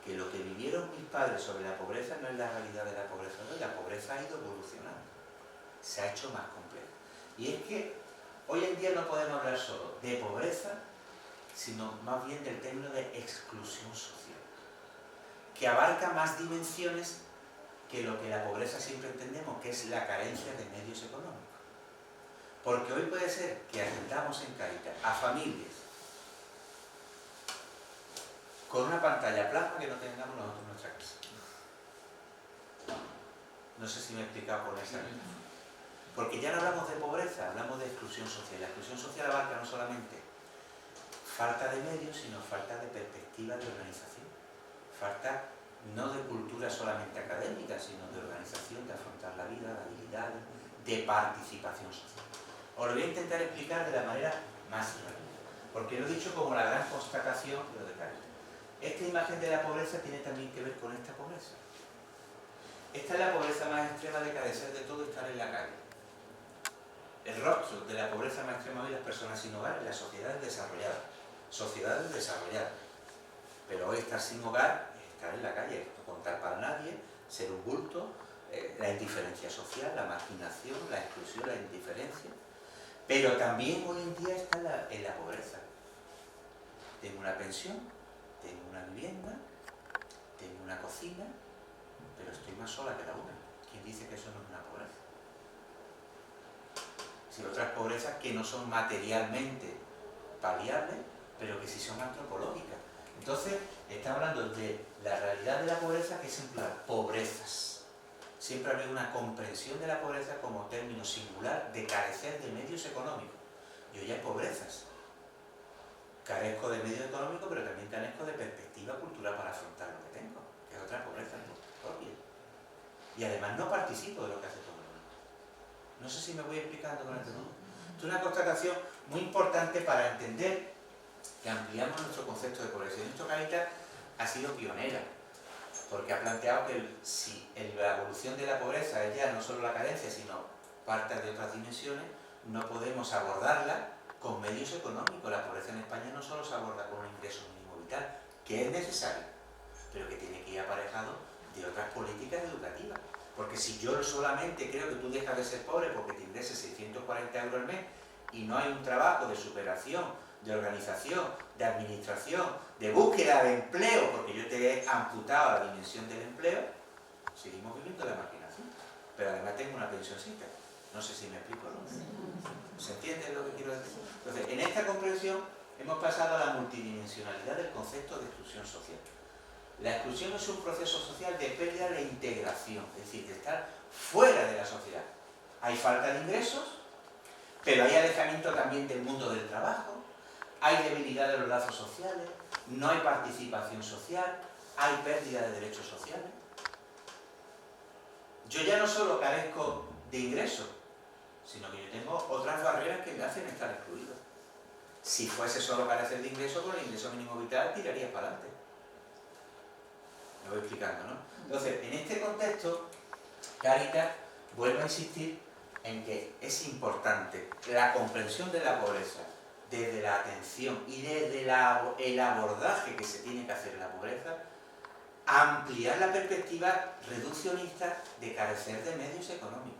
que lo que vivieron mis padres sobre la pobreza no es la realidad de la pobreza, no, la pobreza ha ido evolucionando, se ha hecho más compleja. Y es que hoy en día no podemos hablar solo de pobreza, sino más bien del término de exclusión social, que abarca más dimensiones que lo que la pobreza siempre entendemos, que es la carencia de medios económicos. Porque hoy puede ser que atendamos en Cáritas a familias con una pantalla plasma que no tengamos nosotros en nuestra casa. No sé si me he explicado con esa metáfora. Porque ya no hablamos de pobreza, hablamos de exclusión social. La exclusión social abarca no solamente falta de medios, sino falta de perspectiva de organización. Falta no de cultura solamente académica, sino de organización, de afrontar la vida, de habilidades, de participación social. Os lo voy a intentar explicar de la manera más rápida, porque lo he dicho como la gran constatación de lo de Cáritas. Esta imagen de la pobreza tiene también que ver con esta pobreza. Esta es la pobreza más extrema de carecer de todo y estar en la calle. El rostro de la pobreza más extrema hoy las personas sin hogar en las sociedades desarrolladas. Sociedades desarrolladas. Pero hoy estar sin hogar es estar en la calle, no contar para nadie, ser un bulto, la indiferencia social, la marginación, la exclusión, la indiferencia. Pero también hoy en día está en la pobreza. Tengo una pensión, tengo una vivienda, tengo una cocina, pero estoy más sola que la una. ¿Quién dice que eso no es una pobreza? Si otras pobrezas que no son materialmente paliables, pero que sí son antropológicas. Entonces, está hablando de la realidad de la pobreza, que es en plural, pobrezas. Siempre ha habido una comprensión de la pobreza como término singular de carecer de medios económicos. Y hoy hay pobrezas. Carezco de medios económicos, pero también carezco de perspectiva cultural para afrontar lo que tengo, que es otra pobreza propia. Y además no participo de lo que hace todo el mundo. No sé si me voy explicando con esto, ¿no? Esto es una constatación muy importante para entender que ampliamos nuestro concepto de pobreza. Y nuestro Cáritas ha sido pionera, porque ha planteado que si la evolución de la pobreza es ya no solo la carencia, sino parte de otras dimensiones, no podemos abordarla con medios económicos. La pobreza en España no solo se aborda con un ingreso mínimo vital, que es necesario, pero que tiene que ir aparejado de otras políticas educativas. Porque si yo solamente creo que tú dejas de ser pobre porque te ingreses 640 euros al mes y no hay un trabajo de superación, de organización, de administración, de búsqueda de empleo, porque yo te he amputado la dimensión del empleo, seguimos viviendo la marginación. Pero además tengo una pensioncita. No sé si me explico, ¿no? ¿Se entiende lo que quiero decir? Entonces, en esta comprensión hemos pasado a la multidimensionalidad del concepto de exclusión social. La exclusión es un proceso social de pérdida de integración, es decir, de estar fuera de la sociedad. Hay falta de ingresos, pero hay alejamiento también del mundo del trabajo, hay debilidad de los lazos sociales, no hay participación social, hay pérdida de derechos sociales. Yo ya no solo carezco de ingresos, sino que yo tengo otras barreras que me hacen estar excluido. Si fuese solo carecer de ingresos, con el ingreso mínimo vital tiraría para adelante. Me voy explicando, ¿no? Entonces, en este contexto, Cáritas vuelve a insistir en que es importante la comprensión de la pobreza desde la atención y desde el abordaje que se tiene que hacer de la pobreza, ampliar la perspectiva reduccionista de carecer de medios económicos.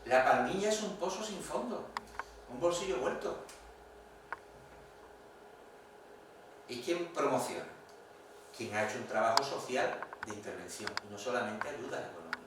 La palmilla es un pozo sin fondo, un bolsillo vuelto. ¿Y quién promociona? Quien ha hecho un trabajo social de intervención, y no solamente ayuda económica.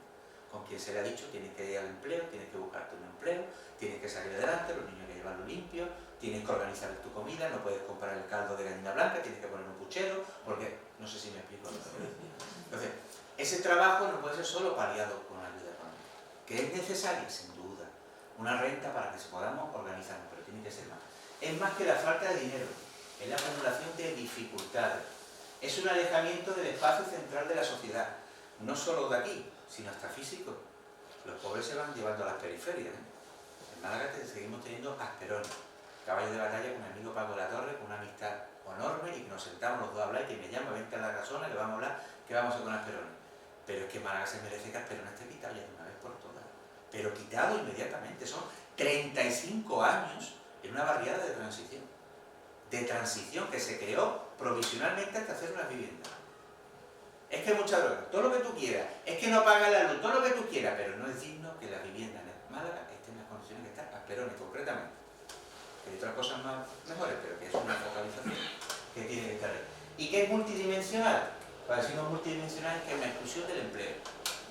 Con quien se le ha dicho, tienes que ir al empleo, tienes que buscarte un empleo, tienes que salir adelante, los niños hay que llevarlo limpio, tienes que organizar tu comida, no puedes comprar el caldo de gallina blanca, tienes que poner un puchero, porque no sé si me explico. Entonces, ese trabajo no puede ser solo paliado con ayuda económica, que es necesaria, sin duda, una renta para que se podamos organizarnos, pero tiene que ser más. Es más que la falta de dinero, es la acumulación de dificultades, es un alejamiento del espacio central de la sociedad, no solo de aquí, sino hasta físico. Los pobres se van llevando a las periferias, ¿eh? En Málaga seguimos teniendo asperones, caballo de batalla con mi amigo Paco de la Torre, con una amistad enorme, y que nos sentamos los dos a hablar y que me llama, vente a la casona, que vamos a hablar, que vamos a hacer con asperones. Pero es que Málaga se merece que Asperón esté quitado ya de una vez por todas. Pero quitado inmediatamente, son 35 años en una barriada de transición que se creó provisionalmente hasta hacer unas viviendas. Es que hay mucha droga, todo lo que tú quieras, es que no paga la luz, todo lo que tú quieras, pero no es digno que las viviendas en Málaga estén en las condiciones que están Asperones concretamente. Hay otras cosas más mejores, pero que es una focalización que tiene que estar ahí. ¿Y qué es multidimensional? Para decirnos multidimensional es que es una exclusión del empleo,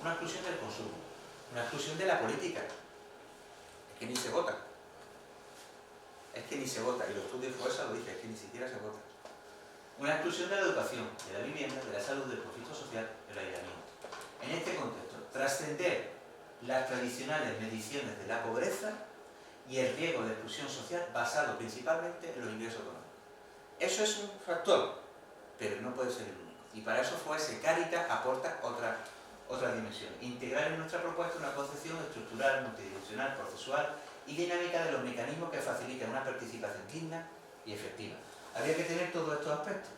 una exclusión del consumo, una exclusión de la política. Es que ni se vota. Es que ni se vota, y los estudios FOESA lo dicen, es que ni siquiera se vota. Una exclusión de la educación, de la vivienda, de la salud, del conflicto social, del aislamiento. En este contexto, trascender las tradicionales mediciones de la pobreza y el riesgo de exclusión social basado principalmente en los ingresos económicos. Eso es un factor, pero no puede ser el único. Y para eso FOESA Cáritas aporta otra dimensión. Integrar en nuestra propuesta una concepción estructural, multidimensional, procesual y dinámica de los mecanismos que facilitan una participación digna y efectiva. Habría que tener todos estos aspectos: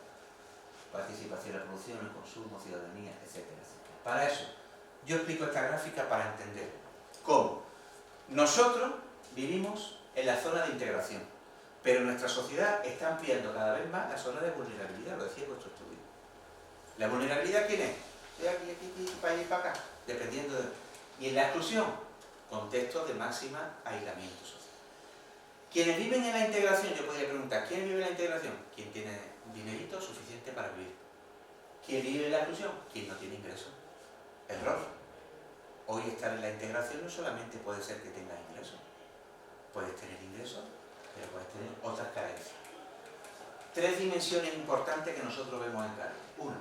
participación en la producción, el consumo, ciudadanía, etcétera, etcétera. Para eso, yo explico esta gráfica para entender cómo nosotros vivimos en la zona de integración, pero nuestra sociedad está ampliando cada vez más la zona de vulnerabilidad, lo decía vuestro estudio. ¿La vulnerabilidad quién es? De aquí, para allá y para acá, dependiendo de... Y en la exclusión, contextos de máxima aislamiento social. Quienes viven en la integración, yo podría preguntar, ¿quién vive en la integración? Quien tiene dinerito suficiente para vivir. ¿Quién vive en la exclusión? Quien no tiene ingresos. Error. Hoy estar en la integración no solamente puede ser que tengas ingresos. Puedes tener ingresos, pero puedes tener otras carencias. 3 dimensiones importantes que nosotros vemos en Cáritas. Una,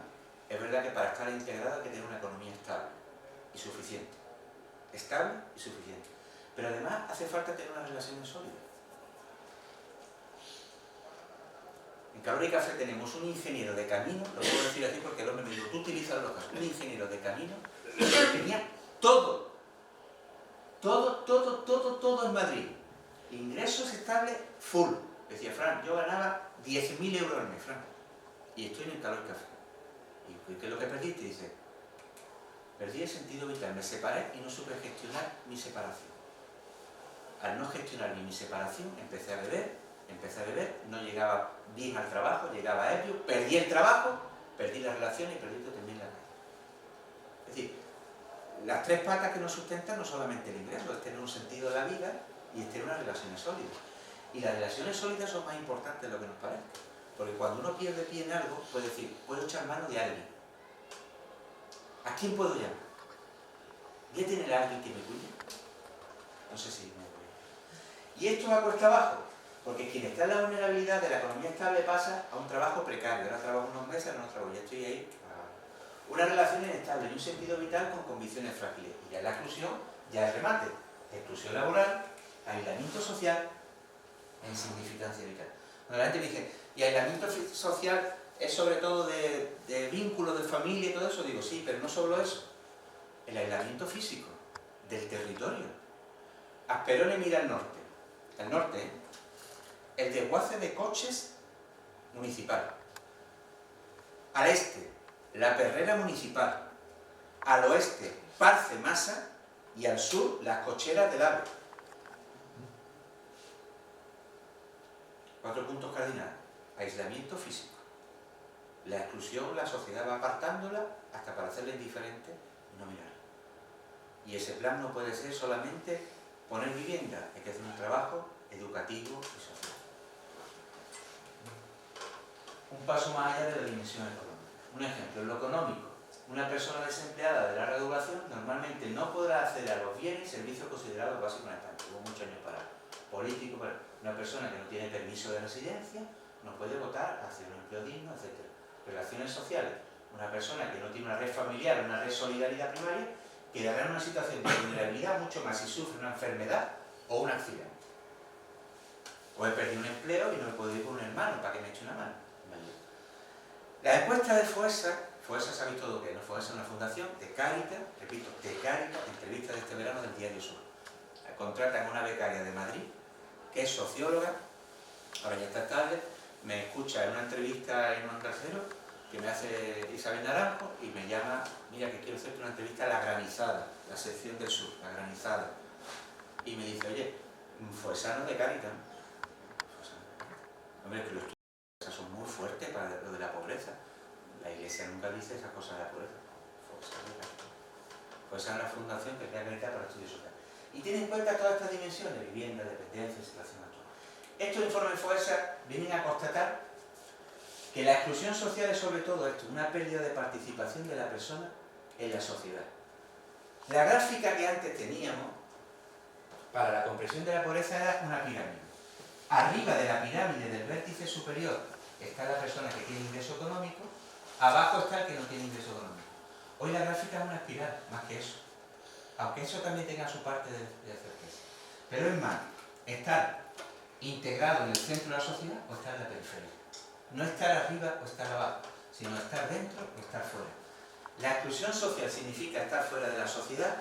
es verdad que para estar integrado hay que tener una economía estable y suficiente. Estable y suficiente. Pero además hace falta tener unas relaciones sólidas. En Calor y Café tenemos un ingeniero de camino, lo puedo decir así porque el hombre me dijo, tú utilizas los casos, un ingeniero de camino que tenía todo en Madrid. Ingresos estables full. Decía, Fran, yo ganaba 10.000 euros al mes, Fran, y estoy en el Calor y Café. ¿Y qué es lo que perdiste? Y dice, perdí el sentido vital, me separé y no supe gestionar mi separación. Al no gestionar mi separación, empecé a beber, empecé a beber, no llegaba bien al trabajo, llegaba ebrio, perdí el trabajo, perdí las relaciones y perdí también la calle. Es decir, las tres patas que nos sustentan no solamente el ingreso, es tener un sentido de la vida y es tener unas relaciones sólidas. Y las relaciones sólidas son más importantes de lo que nos parezca. Porque cuando uno pierde pie en algo, puede decir, puedo echar mano de alguien. ¿A quién puedo llamar? ¿Voy a tener a alguien que me cuide? No sé si me voy. Y esto va cuesta abajo, porque quien está en la vulnerabilidad de la economía estable pasa a un trabajo precario. Ahora trabajo unos meses, ahora no trabajo, ya estoy ahí. Una relación inestable y un sentido vital con convicciones frágiles. Y ya la exclusión, ya es remate. Exclusión laboral, aislamiento social e insignificancia vital. Cuando la gente me dice, ¿y aislamiento social es sobre todo de vínculos, de familia y todo eso? Digo, sí, pero no solo eso. El aislamiento físico del territorio. Asperone mira al norte. Al norte, ¿eh? El desguace de coches municipal. Al este, la perrera municipal. Al oeste, Parce Masa. Y al sur, las cocheras del AVE. 4 puntos cardinales. Aislamiento físico. La exclusión, la sociedad va apartándola hasta para hacerla indiferente y no mirarla. Y ese plan no puede ser solamente poner vivienda, hay que hacer un trabajo educativo y social. Un paso más allá de la dimensión económica. Un ejemplo, en lo económico. Una persona desempleada de larga duración normalmente no podrá acceder a los bienes y servicios considerados básicos en España. Hubo muchos años para político, para una persona que no tiene permiso de residencia, no puede votar, hacer un empleo digno, etc. Relaciones sociales. Una persona que no tiene una red familiar, una red de solidaridad primaria, quedará en una situación de vulnerabilidad mucho más si sufre una enfermedad o un accidente. O he perdido un empleo y no me puedo ir con un hermano para que me eche una mano. La encuesta de FOESA sabe todo lo que es, ¿no? FOESA es una fundación de Cáritas, repito, de Cáritas, entrevista de este verano del Diario Sur. Contratan a una becaria de Madrid, que es socióloga, ahora ya está estable, me escucha en una entrevista en un trasero, que me hace Isabel Naranjo, y me llama, mira que quiero hacerte una entrevista a La Granizada, la sección del sur, La Granizada. Y me dice, oye, FOESano de Cáritas. Hombre, que los estudios son muy fuertes para lo de la pobreza. La Iglesia nunca dice esas cosas de la pobreza. FOESA es una fundación que crea Cáritas para estudios sociales. Y tiene en cuenta todas estas dimensiones, vivienda, dependencia, situación actual. Estos informes FOESA vienen a constatar que la exclusión social es sobre todo esto, una pérdida de participación de la persona en la sociedad. La gráfica que antes teníamos para la comprensión de la pobreza era una pirámide. Arriba de la pirámide del vértice superior está la persona que tiene ingreso económico, abajo está el que no tiene ingreso económico. Hoy la gráfica es una espiral, más que eso. Aunque eso también tenga su parte de certeza. Pero es más, estar integrado en el centro de la sociedad o estar en la periferia. No estar arriba o estar abajo, sino estar dentro o estar fuera. La exclusión social significa estar fuera de la sociedad,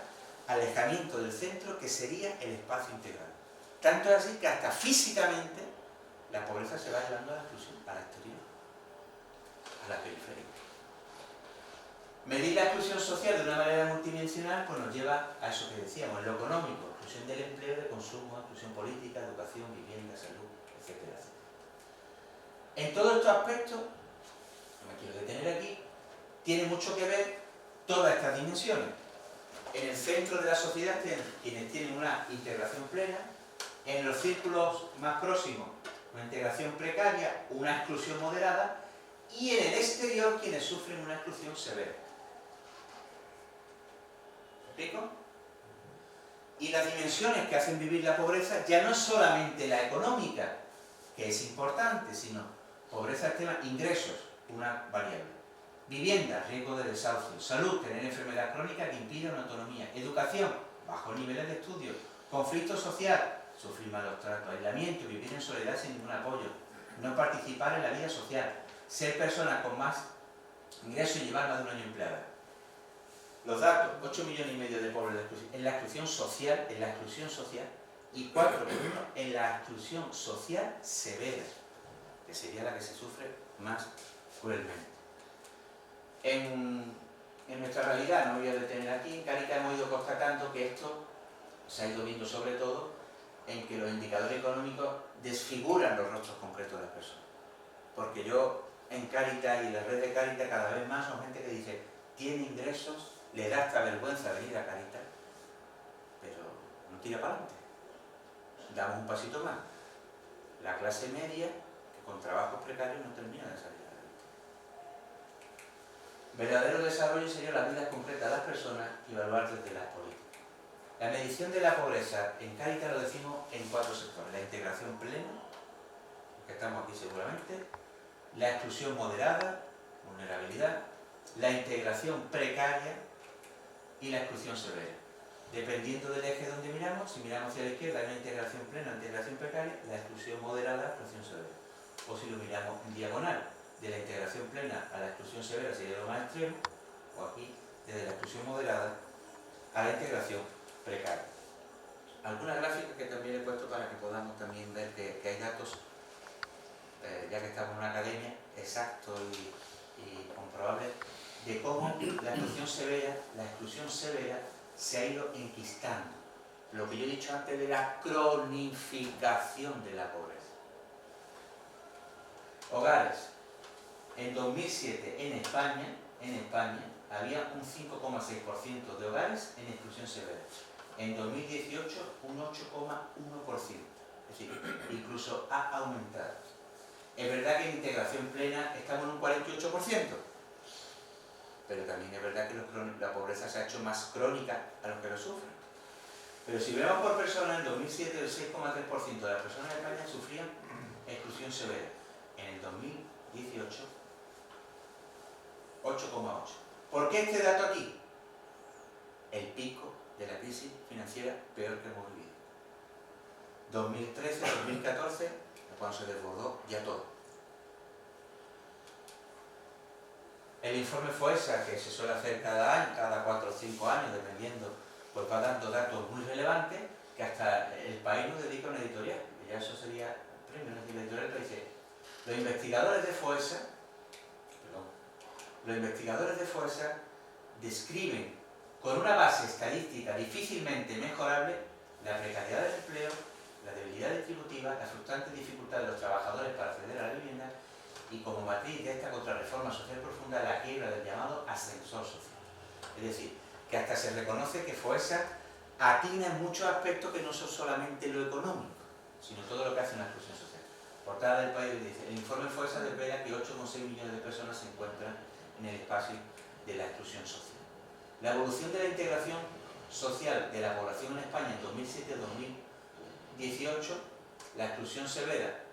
alejamiento del centro, que sería el espacio integral. Tanto es así que hasta físicamente la pobreza se va llevando a la exclusión, al exterior, a la periferia. Medir la exclusión social de una manera multidimensional pues nos lleva a eso que decíamos, en lo económico, exclusión del empleo, de consumo, exclusión política, educación, vivienda, salud, etcétera, etcétera. En todos estos aspectos, no me quiero detener aquí, tiene mucho que ver todas estas dimensiones. En el centro de la sociedad tienen quienes tienen una integración plena, en los círculos más próximos una integración precaria, una exclusión moderada, y en el exterior quienes sufren una exclusión severa. ¿Me explico? Y las dimensiones que hacen vivir la pobreza ya no es solamente la económica, que es importante, sino pobreza extrema, ingresos, una variable. Vivienda, riesgo de desahucio. Salud, tener enfermedad crónica que impide una autonomía. Educación, bajos niveles de estudio. Conflicto social, sufrir malos tratos. Aislamiento, vivir en soledad sin ningún apoyo. No participar en la vida social. Ser persona con más ingresos y llevar más de un año empleada. Los datos, 8,5 millones de pobres en la exclusión social, y 4,1 en la exclusión social severa, que sería la que se sufre más cruelmente. En nuestra realidad, no me voy a detener aquí, en Cáritas hemos ido constatando que esto se ha ido viendo sobre todo en que que los indicadores económicos desfiguran los rostros concretos de las personas. Porque yo en Cáritas y en la red de Cáritas cada vez más son gente que dice, tiene ingresos, le da hasta vergüenza venir a Cáritas, pero no tira para adelante. Damos un pasito más. La clase media, que con trabajos precarios no termina de salir adelante. Verdadero desarrollo sería la vida concreta de las personas y evaluar desde las políticas. La medición de la pobreza en Cáritas lo decimos en 4 sectores. La integración plena, que estamos aquí seguramente, la exclusión moderada, vulnerabilidad, la integración precaria y la exclusión severa. Dependiendo del eje donde miramos, si miramos hacia la izquierda hay una integración plena, una integración precaria, la exclusión moderada, la exclusión severa. O si lo miramos en diagonal, de la integración plena a la exclusión severa sería lo más extremo, o aquí, desde la exclusión moderada a la integración precaria. Algunas gráficas que también he puesto para que podamos también ver que hay datos, ya que estamos en una academia, exactos y comprobables, de cómo la exclusión severa se ha ido enquistando. Lo que yo he dicho antes de la cronificación de la pobreza. Hogares. En 2007 en España había un 5,6% de hogares en exclusión severa. En 2018 un 8,1%. Es decir, incluso ha aumentado. Es verdad que en integración plena estamos en un 48%. Pero también es verdad que la pobreza se ha hecho más crónica a los que lo sufren. Pero si vemos por persona, en 2007 el 6,3% de las personas en España sufrían exclusión severa. En el 2018, 8,8%. ¿Por qué este dato aquí? El pico de la crisis financiera peor que hemos vivido. 2013-2014, cuando se desbordó ya todo. El informe FOESA, que se suele hacer cada año, cada 4 o 5 años, dependiendo, pues va dando datos muy relevantes, que hasta el país nos dedica a una editorial, y ya eso sería premio, una editorial que dice, los investigadores de FOESA describen con una base estadística difícilmente mejorable la precariedad del empleo, la debilidad distributiva, la frustrante dificultad de los trabajadores para acceder a la vivienda y como matriz de esta contrarreforma social profunda la quiebra del llamado ascensor social. Es decir, que hasta se reconoce que FOESA atina en muchos aspectos que no son solamente lo económico, sino todo lo que hace una exclusión social. Portada del País dice, el informe FOESA desvela que 8,6 millones de personas se encuentran en el espacio de la exclusión social. La evolución de la integración social de la población en España en 2007-2018, la exclusión severa,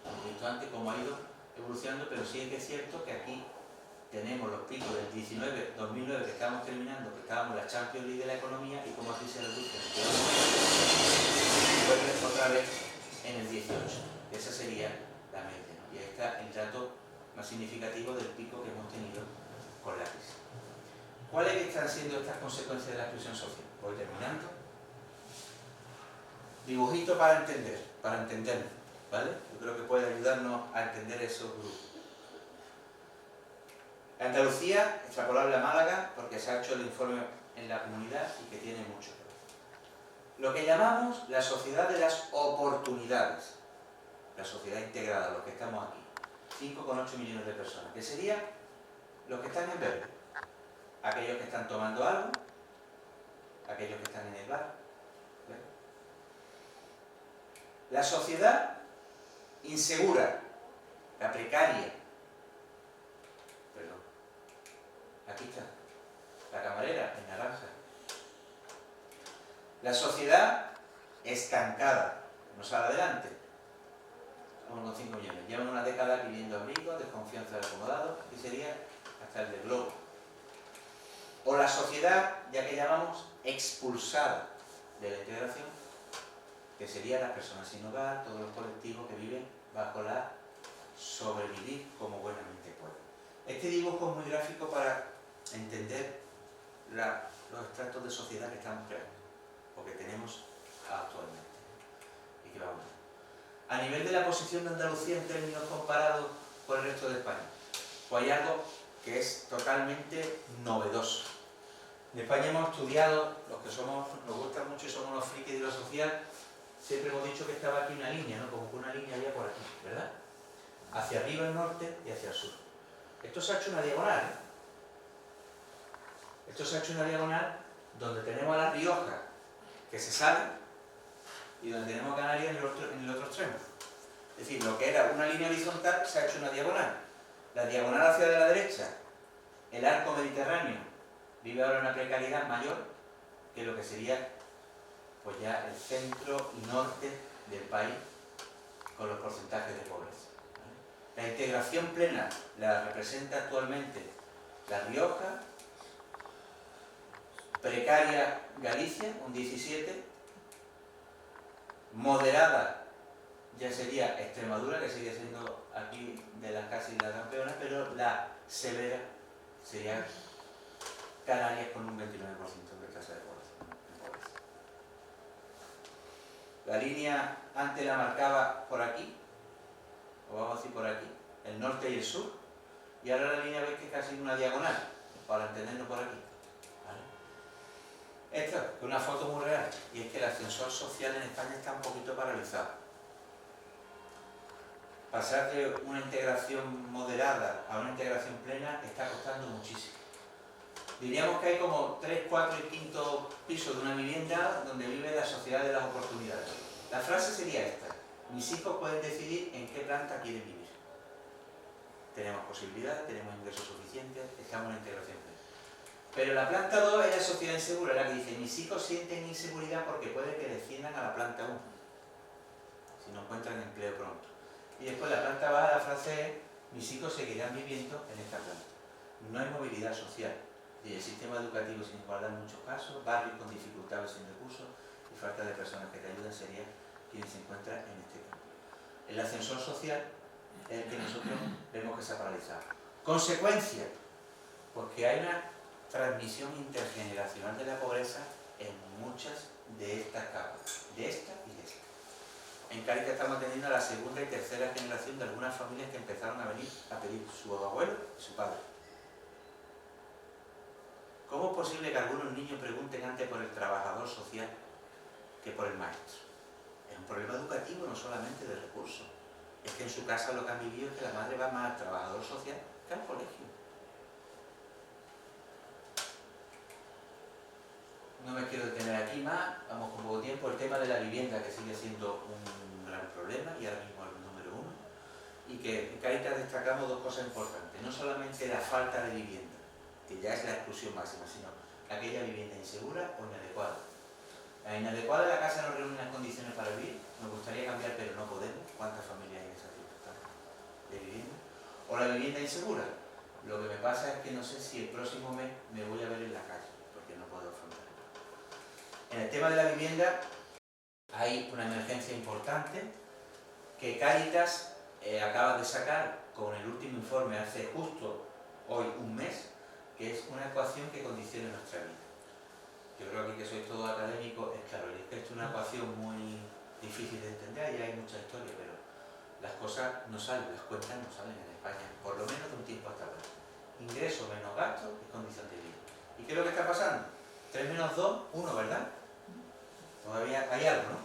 hemos visto antes cómo ha ido evolucionando, pero sí que es cierto que aquí tenemos los picos del 2009 que estábamos terminando, que estábamos en la Champions League de la economía y cómo aquí se reduce y vuelve otra vez en el 18. Esa sería la media, ¿no? Y ahí está el dato más significativo del pico que hemos tenido con la crisis. ¿Cuáles están siendo estas consecuencias de la exclusión social? Voy terminando. Dibujito para entenderlo, ¿vale? Yo creo que puede ayudarnos a entender esos grupos. Andalucía, extrapolable a Málaga, porque se ha hecho el informe en la comunidad y que tiene mucho que ver. Lo que llamamos la sociedad de las oportunidades, la sociedad integrada, los que estamos aquí, 5,8 millones de personas, que serían los que están en verde, aquellos que están tomando algo, aquellos que están en el bar. ¿Ven? La sociedad insegura, la precaria, perdón, aquí está, la camarera en naranja. La sociedad estancada, no sale adelante, somos unos 5 millones, llevan una década pidiendo abrigo, desconfianza del acomodado, aquí sería hasta el del globo. O la sociedad, ya que llamamos, expulsada de la integración, que serían las personas sin hogar, todos los colectivos que viven bajo la sobrevivir como buenamente pueden. Este dibujo es muy gráfico para entender los estratos de sociedad que estamos creando, o que tenemos actualmente, y que vamos a nivel de la posición de Andalucía en términos comparados con el resto de España, pues hay algo que es totalmente novedoso. En España hemos estudiado, los que nos gusta mucho y somos los frikis de lo social, siempre hemos dicho que estaba aquí una línea, ¿no? Como que una línea había por aquí, ¿verdad? Hacia arriba el norte y hacia el sur. Esto se ha hecho una diagonal, ¿eh? Esto se ha hecho una diagonal donde tenemos a La Rioja, que se sale, y donde tenemos a Canarias en el otro extremo. Es decir, lo que era una línea horizontal se ha hecho una diagonal. La diagonal hacia la derecha, el arco mediterráneo, vive ahora una precariedad mayor que lo que sería pues ya el centro y norte del país con los porcentajes de pobreza. La integración plena la representa actualmente La Rioja, precaria Galicia, un 17, moderada ya sería Extremadura, que sigue siendo aquí de las casi la campeona, pero la severa sería Canarias con un 29% de tasa de pobreza. La línea antes la marcaba por aquí, o vamos a decir por aquí, el norte y el sur, y ahora la línea veis que es casi una diagonal, para entenderlo por aquí. ¿Vale? Esta es una foto muy real, y es que el ascensor social en España está un poquito paralizado. Pasar de una integración moderada a una integración plena está costando muchísimo. Diríamos que hay como 3, 4 y 5 pisos de una vivienda donde vive la sociedad de las oportunidades. La frase sería esta: mis hijos pueden decidir en qué planta quieren vivir. Tenemos posibilidades, tenemos ingresos suficientes, estamos en una integración plena. Pero la planta 2 es la sociedad insegura, la que dice: mis hijos sienten inseguridad porque puede que desciendan a la planta 1 si no encuentran empleo pronto. Y después la planta baja, la frase es: mis hijos seguirán viviendo en esta planta. No hay movilidad social. Y el sistema educativo sin igualdad en muchos casos, barrios con dificultades sin recursos y falta de personas que te ayuden sería quien se encuentra en este campo. El ascensor social es el que nosotros vemos que se ha paralizado. Consecuencia, porque hay una transmisión intergeneracional de la pobreza en muchas de estas capas, de esta y de esta. En Cádiz estamos teniendo la segunda y tercera generación de algunas familias que empezaron a venir a pedir su abuelo y su padre. ¿Cómo es posible que algunos niños pregunten antes por el trabajador social que por el maestro? Es un problema educativo, no solamente de recursos. Es que en su casa lo que han vivido es que la madre va más al trabajador social que al colegio. No me quiero detener aquí más, vamos con poco tiempo. El tema de la vivienda, que sigue siendo un gran problema y ahora mismo el número 1. Y que en Cáritas destacamos dos cosas importantes. No solamente la falta de vivienda, que ya es la exclusión máxima, sino aquella vivienda insegura o inadecuada. La inadecuada, la casa no reúne las condiciones para vivir, nos gustaría cambiar pero no podemos. ¿Cuántas familias hay en esa circunstancia de vivienda? O la vivienda insegura. Lo que me pasa es que no sé si el próximo mes me voy a ver en la calle, porque no puedo afrontarlo. En el tema de la vivienda hay una emergencia importante que Cáritas acaba de sacar con el último informe hace justo hoy un mes, que es una ecuación que condiciona nuestra vida. Yo creo que sois todos académicos, es claro, y es que esto es una ecuación muy difícil de entender, y hay mucha historia, pero las cosas no salen, las cuentas no salen en España, por lo menos de un tiempo hasta ahora. Ingreso menos gasto es condición de vida. ¿Y qué es lo que está pasando? 3 menos 2, 1, ¿verdad? Todavía hay algo, ¿no?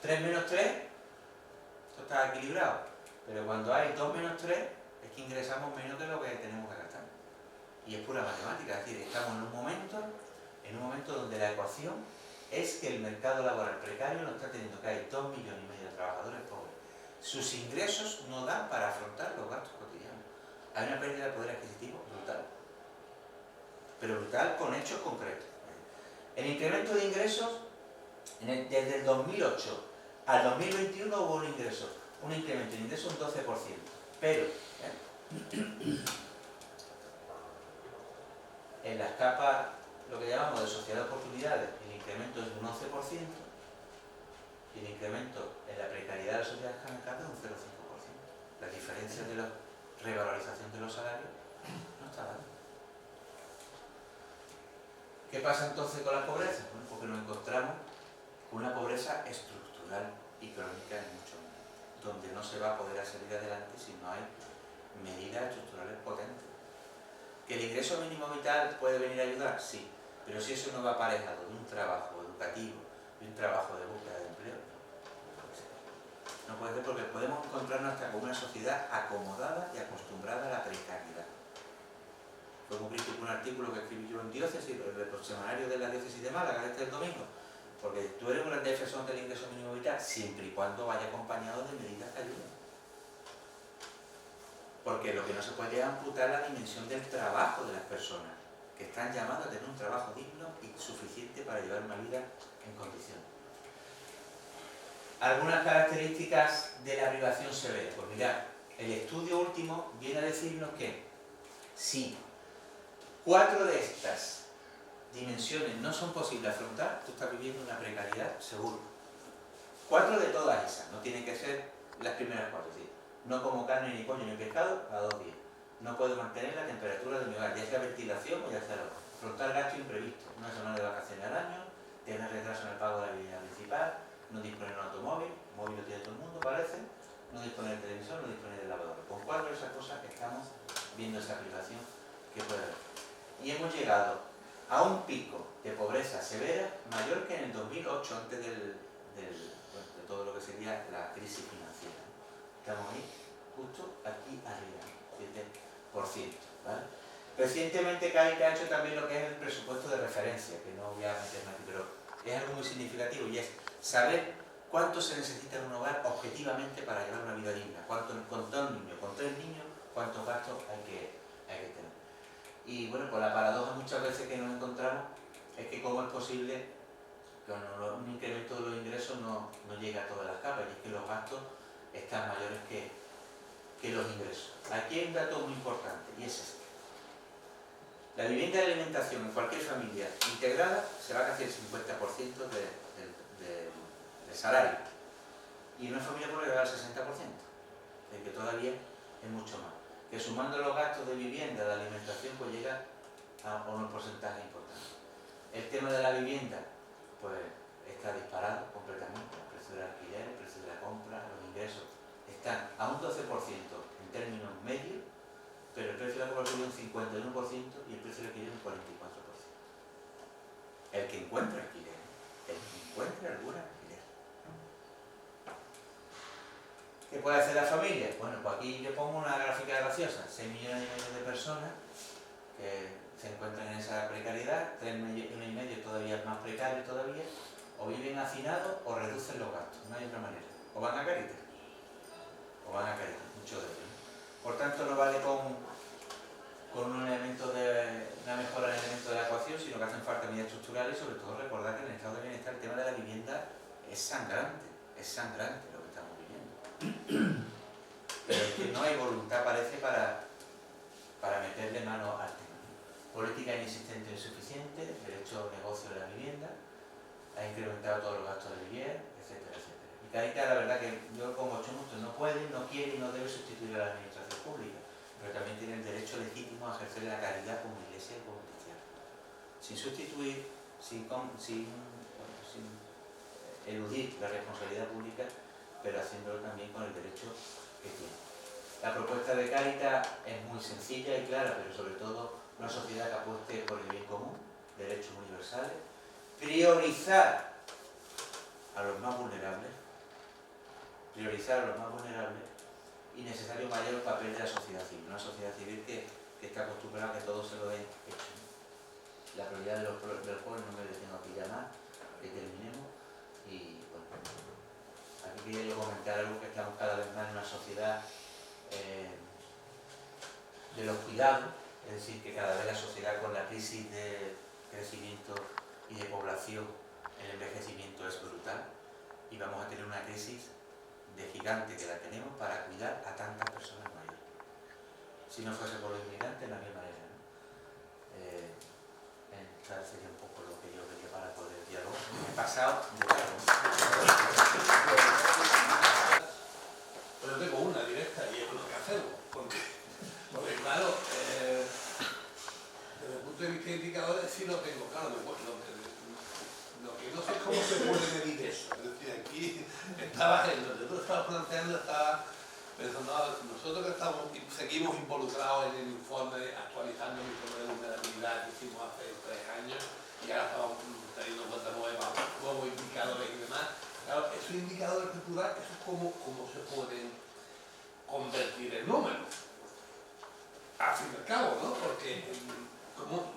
3 menos 3, esto está equilibrado, pero cuando hay 2 menos 3, es que ingresamos menos de lo que tenemos que gastar. Y es pura matemática, es decir, estamos en un momento donde la ecuación es que el mercado laboral precario nos está teniendo que hay 2,5 millones de trabajadores pobres. Sus ingresos no dan para afrontar los gastos cotidianos. Hay una pérdida de poder adquisitivo brutal. Pero brutal con hechos concretos. El incremento de ingresos, desde el 2008 al 2021 hubo un incremento de ingresos un 12%. Pero, en las capas, lo que llamamos de sociedad de oportunidades, el incremento es de un 11%, y el incremento en la precariedad de la sociedad es de un 0,5%. La diferencia de la revalorización de los salarios no está dando. ¿Qué pasa entonces con la pobreza? Bueno, porque nos encontramos con una pobreza estructural y crónica en muchos momentos, donde no se va a poder salir adelante si no hay medidas estructurales potentes. ¿Que el ingreso mínimo vital puede venir a ayudar? Sí, pero si eso no va aparejado de un trabajo educativo, de un trabajo de búsqueda de empleo, artículo que escribí yo en Diócesis, el semanario de la Diócesis de Málaga, este del domingo, porque tú eres un gran defensor del ingreso mínimo vital siempre y cuando vaya acompañado de medidas que ayuden. Porque lo que no se puede es amputar la dimensión del trabajo de las personas, que están llamadas a tener un trabajo digno y suficiente para llevar una vida en condiciones. Algunas características de la privación severa. Pues mirad, el estudio último viene a decirnos que si 4 de estas dimensiones no son posibles afrontar, tú estás viviendo una precariedad seguro. 4 de todas esas, no tienen que ser las primeras 4, ¿sí? No como carne, ni pollo, ni pescado a 2 días. No puedo mantener la temperatura de mi hogar, ya sea ventilación o ya sea lo. Afrontar gastos imprevistos, una semana de vacaciones al año, tener retraso en el pago de la vivienda principal, no disponer de un automóvil, móvil lo tiene todo el mundo, parece, no disponer de televisor, no disponer de lavadora. Con 4 de esas cosas estamos viendo esa privación que puede haber. Y hemos llegado a un pico de pobreza severa mayor que en el 2008, antes de todo lo que sería la crisis financiera. Estamos ahí, justo aquí arriba, 7%. ¿Vale? Recientemente Cádiz ha hecho también lo que es el presupuesto de referencia, que no voy a meterme aquí, pero es algo muy significativo y es saber cuánto se necesita en un hogar objetivamente para llevar una vida digna. Cuánto, con 2 niños, con 3 niños, cuántos gastos hay que tener. Y bueno, pues la paradoja muchas veces que nos encontramos es que cómo es posible que un incremento de los ingresos no llegue a todas las capas, y es que los gastos están mayores que los ingresos. Aquí hay un dato muy importante y es este. La vivienda de alimentación en cualquier familia integrada se va a casi el 50% de salario. Y en una familia pobre va al 60%, de que todavía es mucho más. Que sumando los gastos de vivienda, de alimentación, pues llega a unos porcentajes importantes. El tema de la vivienda, pues está disparado completamente. El precio del alquiler, el precio de la compra, los ingresos están a un 12% en términos medios, pero el precio de la compra un 51% y el precio del alquiler un 44%. El que encuentra alquiler, el que encuentra alguna alquiler. ¿Qué puede hacer la familia? Bueno, pues aquí yo pongo una gráfica graciosa. 6,5 millones de personas que se encuentran en esa precariedad, 3,5 millones todavía más precarios todavía, o viven hacinados o reducen los gastos, no hay otra manera. O van a Cáritas, muchos de ellos. Por tanto, no vale con un elemento una mejora en el elemento de la ecuación, sino que hacen falta medidas estructurales y sobre todo recordar que en el estado de bienestar el tema de la vivienda es sangrante lo que estamos viviendo. Pero es que no hay voluntad, parece, para meterle mano al tema. Política inexistente o insuficiente, derecho al negocio de la vivienda, ha incrementado todos los gastos de vivienda, etcétera, etcétera. Y Cáritas, la verdad que yo pongo 8 puntos, no puede, no quiere y no debe sustituir a la administración pública, pero también tiene el derecho legítimo a ejercer la caridad como iglesia y como cristiana. Sin sustituir, sin eludir la responsabilidad pública, pero haciéndolo también con el derecho que tiene. La propuesta de Cáritas es muy sencilla y clara, pero sobre todo una sociedad que apueste por el bien común, derechos universales, priorizar a los más vulnerables y necesario mayor papel de la sociedad civil, una sociedad civil que está acostumbrada a que todo se lo den hecho. La prioridad del joven no me detengo aquí ya más, que terminemos y bueno, aquí quería yo comentar algo, que estamos cada vez más en una sociedad de los cuidados, es decir, que cada vez la sociedad con la crisis de crecimiento y de población, el envejecimiento es brutal y vamos a tener una crisis de gigante que la tenemos para cuidar a tantas personas mayores. Si no fuese por los inmigrantes, de la misma manera, ¿no? Esta sería un poco lo que yo quería para poder dialogar. Me he pasado de largo. Pero tengo una directa y es lo que hacemos, porque claro, desde el punto de vista de indicadores sí lo tengo claro, lo que no sé es cómo se puede medir eso. Es decir, aquí estaba en donde tú estabas planteando, estaba pensando, nosotros que seguimos involucrados en el informe, actualizando el informe de vulnerabilidad que hicimos hace 3 años, y ahora estamos teniendo en cuenta nuevos indicadores y demás. Claro, esos indicadores que tú das, eso es cómo se pueden convertir en números. Al fin y al cabo, ¿no? Porque como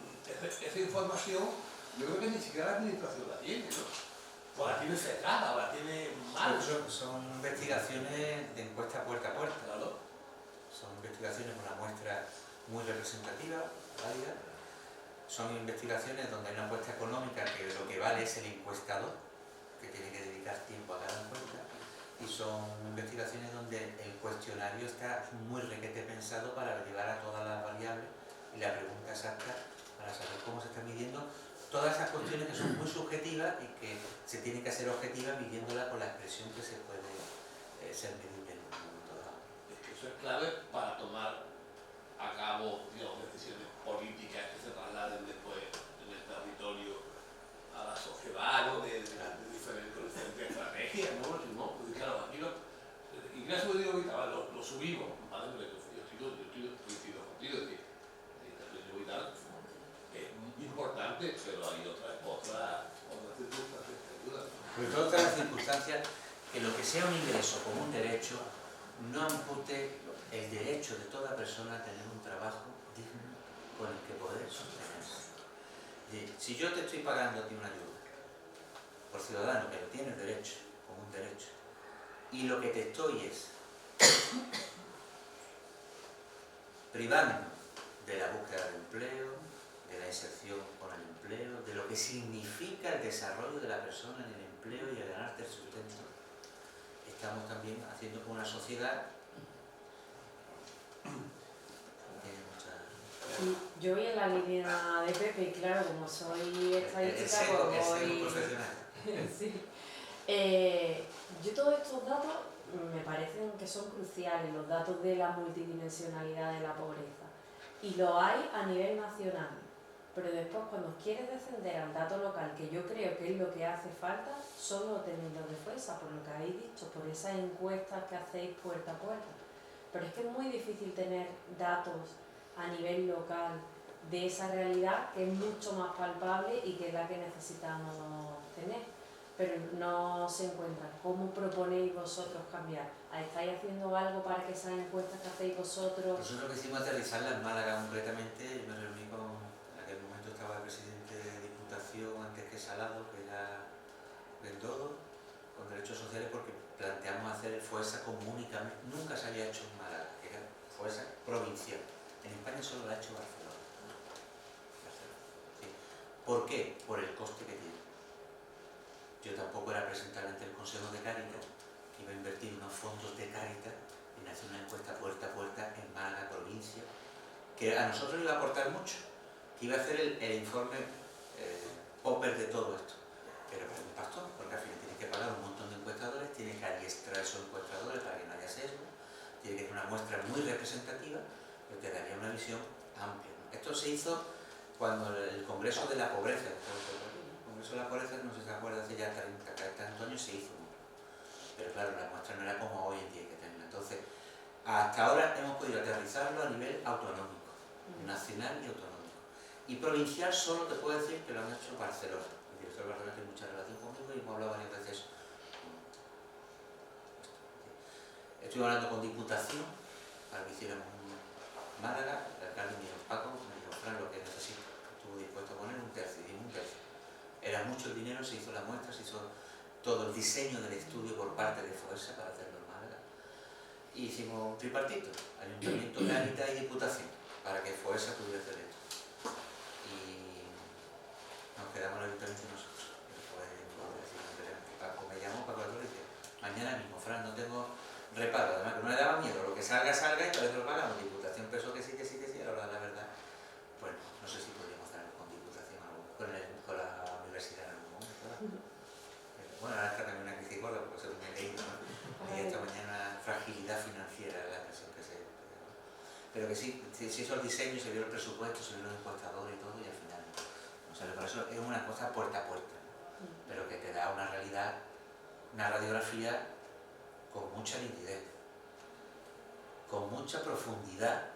esa información, yo creo que ni siquiera la administración la tiene, ¿no? O la tiene cerrada, o la tiene mal. Son investigaciones de encuesta puerta a puerta. Claro. Son investigaciones con una muestra muy representativa, válida. Son investigaciones donde hay una apuesta económica que lo que vale es el encuestador, que tiene que dedicar tiempo a cada encuesta. Y son investigaciones donde el cuestionario está muy requete pensado para llevar a todas las variables y la pregunta exacta para saber cómo se está midiendo todas esas cuestiones que son muy subjetivas y que se tienen que hacer objetivas midiéndolas con la expresión que se puede ser medible en un momento dado. Es que eso es clave para tomar a cabo, digamos, decisiones políticas que se trasladen después en el territorio a la sociedad, ¿no? de diferentes estrategias, ¿no? Pues claro, aquí Ignacio digo que lo subimos, ¿vale? Yo coincido contigo, es decir, el vital es importante, pero hay otras circunstancias que ayudan. Sobre todo otras las circunstancias que lo que sea un ingreso como un derecho no ampute el derecho de toda persona a tener un trabajo digno con el que poder sostenerse. Si yo te estoy pagando a ti una ayuda por ciudadano, que lo tienes derecho, como un derecho, y lo que te estoy es privando de la búsqueda de empleo, de la inserción con el empleo, de lo que significa el desarrollo de la persona en el empleo y el ganarte el sustento, estamos también haciendo con una sociedad que tiene mucha... Yo voy en la línea de Pepe y claro, como soy estadística, el pues voy... profesional. Sí. Yo todos estos datos me parecen que son cruciales, los datos de la multidimensionalidad de la pobreza. Y lo hay a nivel nacional. Pero después cuando quieres descender al dato local, que yo creo que es lo que hace falta, solo tenéis los de fuerza, por lo que habéis dicho, por esas encuestas que hacéis puerta a puerta. Pero es que es muy difícil tener datos a nivel local de esa realidad que es mucho más palpable y que es la que necesitamos tener. Pero no se encuentran. ¿Cómo proponéis vosotros cambiar? ¿Estáis haciendo algo para que esas encuestas que hacéis vosotros? Nosotros quisimos aterrizarla en Málaga concretamente. Yo me reuní con, en aquel momento estaba el presidente de Diputación antes que Salado, que era Bendodo, con derechos sociales, porque planteamos hacer FOESA común únicamente. Nunca se había hecho en Málaga, que era FOESA provincial. En España solo lo ha hecho Barcelona. ¿Sí? ¿Por qué? Por el coste que tiene. Yo tampoco era presentable ante el Consejo de Cáritas, que iba a invertir unos fondos de Cáritas en hacer una encuesta puerta a puerta en Málaga, provincia, que a nosotros iba a aportar mucho, que iba a hacer el informe popper de todo esto. Pero es un pastor, porque al final tiene que pagar un montón de encuestadores, tiene que adiestrar a esos encuestadores para que no haya sesgo, tiene que tener una muestra muy representativa, pero te daría una visión amplia, ¿no? Esto se hizo cuando el Congreso de la Pobreza, el Congreso de la Pobreza, no sé si se acuerda, hace ya 30 años se hizo uno. Pero claro, la muestra no era como hoy en día que tenerla. Entonces, hasta ahora hemos podido aterrizarlo a nivel autonómico, nacional y autonómico. Y provincial solo te puedo decir que lo han hecho Barcelona. El director de Barcelona tiene mucha relación conmigo y hemos hablado varias veces. Estuve hablando con Diputación para que hiciéramos un Málaga, el alcalde me dijo, Paco, me dijo, Fran, lo que necesito. Estuvo dispuesto a poner un tercio, dimos un tercio. Era mucho el dinero, se hizo la muestra, se hizo todo el diseño del estudio por parte de FOESA para hacerlo en Málaga. Y hicimos un tripartito, Ayuntamiento, Cáritas y Diputación, para que FOESA pudiera hacer esto. Y nos quedamos el Ayuntamiento y nosotros. Paco me llamó, Paco y dice, mañana mismo, Fran, no tengo reparo. Además que no le daba miedo, lo que salga, salga y para eso lo pagamos. Diputación pensó que sí, que sí, que sí, ahora la verdad. Bueno, no sé si podríamos hacerlo con Diputación con la universidad en algún momento, ¿verdad? Bueno, ahora está también una crisis gorda, porque eso me he leído, ¿no? Y esta mañana fragilidad financiera es la expresión que se... Pero que sí, se hizo el diseño, se vio el presupuesto, se vio los encuestadores y todo, y al final no sale. Por eso es una cosa puerta a puerta, ¿no? Pero que te da una realidad, una radiografía con mucha nitidez, con mucha profundidad,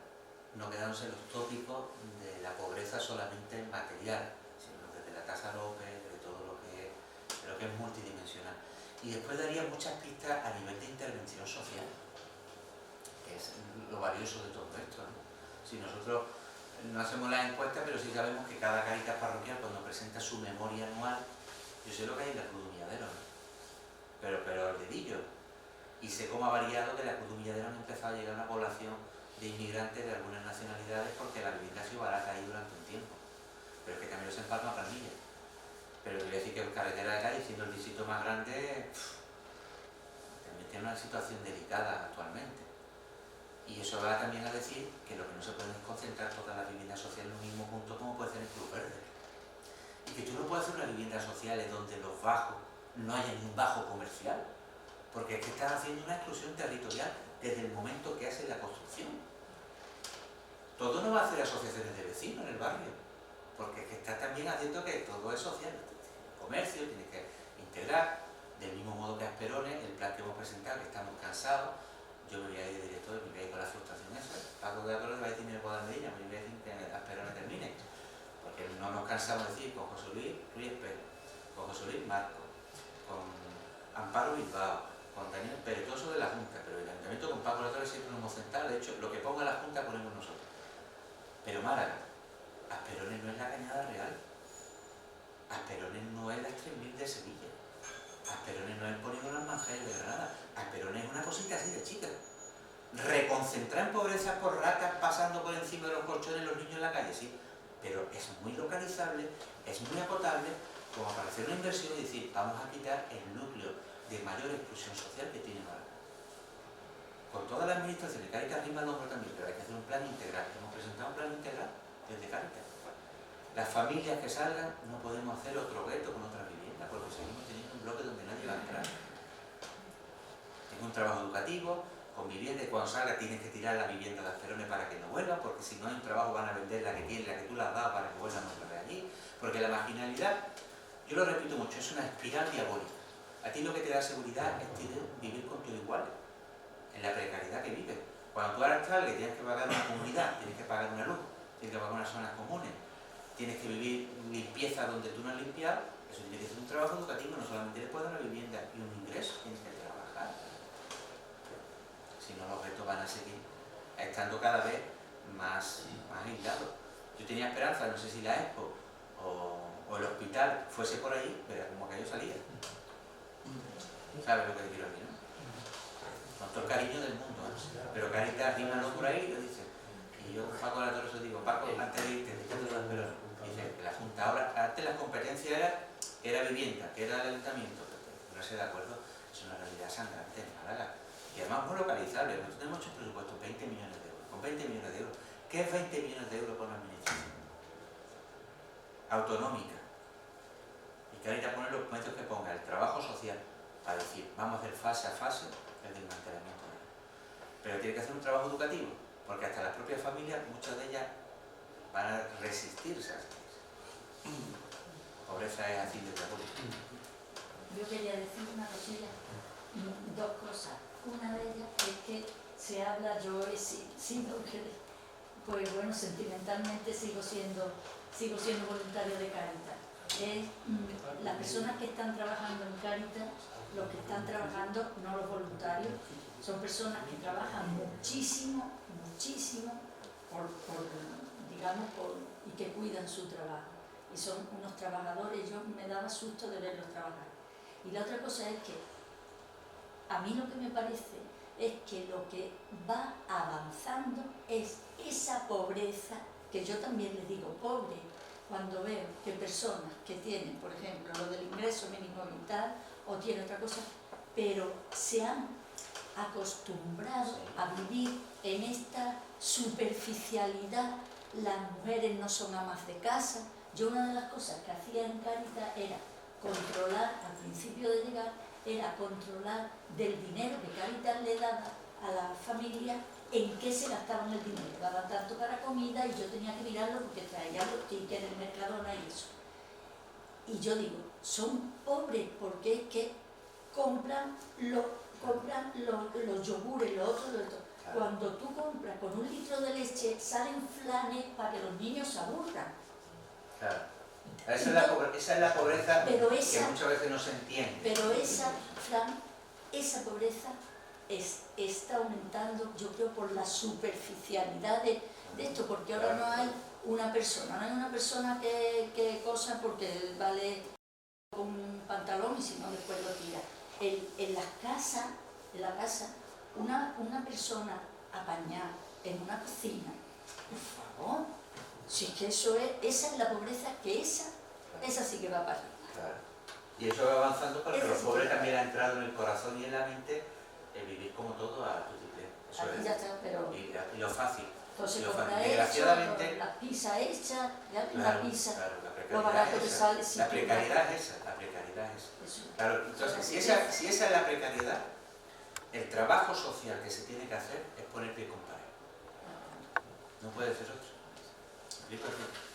no quedándose los tópicos de la pobreza solamente material, sino desde la tasa López, de todo lo que es multidimensional. Y después daría muchas pistas a nivel de intervención social, que es lo valioso de todo esto, ¿no? Si nosotros no hacemos las encuestas, pero sí sabemos que cada Cáritas parroquial, cuando presenta su memoria anual, yo sé lo que hay en la Cruz de Humilladero, ¿no? pero al dedillo. Y sé cómo ha variado que la Cruz de Humilladero han empezado a llegar a una población de inmigrantes de algunas nacionalidades porque la vivienda ha sido barata ahí durante un tiempo. Pero es que también los empalma a Palmilla. Pero te voy a decir que el Carretera de Cádiz, siendo el distrito más grande, también tiene una situación delicada actualmente. Y eso va también a decir que lo que no se puede es concentrar todas las viviendas sociales en un mismo punto como puede ser el Club Verde. Y que tú no puedes hacer unas viviendas sociales donde los bajos no haya ni un bajo comercial, porque es que están haciendo una exclusión territorial desde el momento que hacen la construcción. Todo no va a hacer asociaciones de vecinos en el barrio, porque es que está también haciendo que todo es social. El comercio tiene que integrar, del mismo modo que Asperones, el plan que hemos presentado, que estamos cansados. Yo me voy a ir de director, me voy a ir con la frustración esa. Paco de Arroyo va a decir, me puedo dar de ella, me voy a decir que Asperones termine. Porque no nos cansamos de decir con José Luis Espero, con José Luis Marco, con Amparo Bilbao, con Daniel Pérez, todo eso de la Junta, pero el Ayuntamiento con Paco de Arroyo siempre nos hemos sentado, de hecho, lo que ponga la Junta ponemos nosotros. Pero Málaga, Asperones no es la Cañada Real, Asperones no es las 3000 de Sevilla, Asperones no es el Polígono Almanjel de Granada, Asperones es una cosita así de chica. Reconcentrar en pobreza por ratas pasando por encima de los colchones los niños en la calle, sí, pero es muy localizable, es muy acotable, como para hacer una inversión y decir, vamos a quitar el núcleo de mayor exclusión social que tiene Málaga. Con todas las administraciones, Cáritas rima el nombre también, pero hay que hacer un plan integral. Hemos presentado un plan integral desde Cáritas. Las familias que salgan no podemos hacer otro reto con otras viviendas, porque seguimos teniendo un bloque donde nadie va a entrar. Tengo un trabajo educativo, con vivienda, y cuando salga tienes que tirar la vivienda de Asperones para que no vuelvan, porque si no hay un trabajo van a vender la que tienen, la que tú le has dado para que vuelvan otra vez allí. Porque la marginalidad, yo lo repito mucho, es una espiral diabólica. A ti lo que te da seguridad es vivir con tus iguales, en la precariedad que vives. Cuando tú ahora estás, que tienes que pagar una comunidad, tienes que pagar una luz, tienes que pagar unas zonas comunes, tienes que vivir limpieza donde tú no has limpiado, eso tiene que ser un trabajo educativo, no solamente después de una vivienda y un ingreso, tienes que trabajar. Si no, los retos van a seguir estando cada vez más aislados. Yo tenía esperanza, no sé si la Expo o el hospital fuese por ahí, pero como que yo salía. ¿Sabes lo que quiero decir, no? Con todo el cariño del mundo, ¿eh? Pero Cáritas rímalo por ahí y lo dice. Y yo, Paco de la Torre, digo, Paco, antes de irte, pero dice que la Junta ahora, antes las competencias era vivienda, que era el ayuntamiento, pero no se de acuerdo, es una realidad sangrante en Málaga. Y además muy localizable, nosotros tenemos muchos presupuestos, 20 millones de euros. Con 20 millones de euros, ¿qué es 20 millones de euros por una administración? Autonómica. Y Cáritas pone los medios que ponga el trabajo social para decir, vamos a hacer fase a fase el desmantelamiento. Pero tiene que hacer un trabajo educativo, porque hasta las propias familias, muchas de ellas van a resistirse a eso. Pobreza es así de diabólica. Yo quería decir una cosilla, dos cosas. Una de ellas es que se habla, yo he sido, pues bueno, sentimentalmente sigo siendo voluntario de Cáritas. Las personas que están trabajando en Cáritas, los que están trabajando, no los voluntarios, son personas que trabajan muchísimo, y que cuidan su trabajo. Y son unos trabajadores, yo me daba susto de verlos trabajar. Y la otra cosa es que a mí lo que me parece es que lo que va avanzando es esa pobreza, que yo también les digo pobre, cuando veo que personas que tienen, por ejemplo, lo del ingreso mínimo vital o tienen otra cosa, pero se han acostumbrado a vivir en esta superficialidad. Las mujeres no son amas de casa. Yo una de las cosas que hacía en Cáritas era controlar, al principio de llegar, era controlar del dinero que Cáritas le daba a la familia en qué se gastaban el dinero. Daban tanto para comida y yo tenía que mirarlo porque traían los tickets del Mercadona y eso. Y yo digo, son pobres porque es que compran los yogures, lo otro. Claro. Cuando tú compras con 1 litro de leche, salen flanes para que los niños se aburran. Claro. Esa es la pobreza que muchas veces no se entiende. Pero esa pobreza está aumentando, yo creo, por la superficialidad de esto, porque ahora no hay una persona que cosa porque vale con un pantalón y si no después lo tira. En la casa, una persona apañada en una cocina, por favor, si es que esa es la pobreza, que esa sí que va para arriba. Claro. Y eso va avanzando porque los pobres también ha entrado en el corazón y en la mente el vivir como todo a tu triple. Eso Aquí es. ya está, pero Y lo fácil. entonces lo compra fácil. hecho, Desgraciadamente, las pizzas hechas, ya ven claro, la pizza, claro, la lo precariedad barato es que esa. sale. Si La tú precariedad es esa, la precariedad es esa. Eso. Claro, entonces, si esa es la precariedad, el trabajo social que se tiene que hacer es poner pie con pared. No puede ser otro.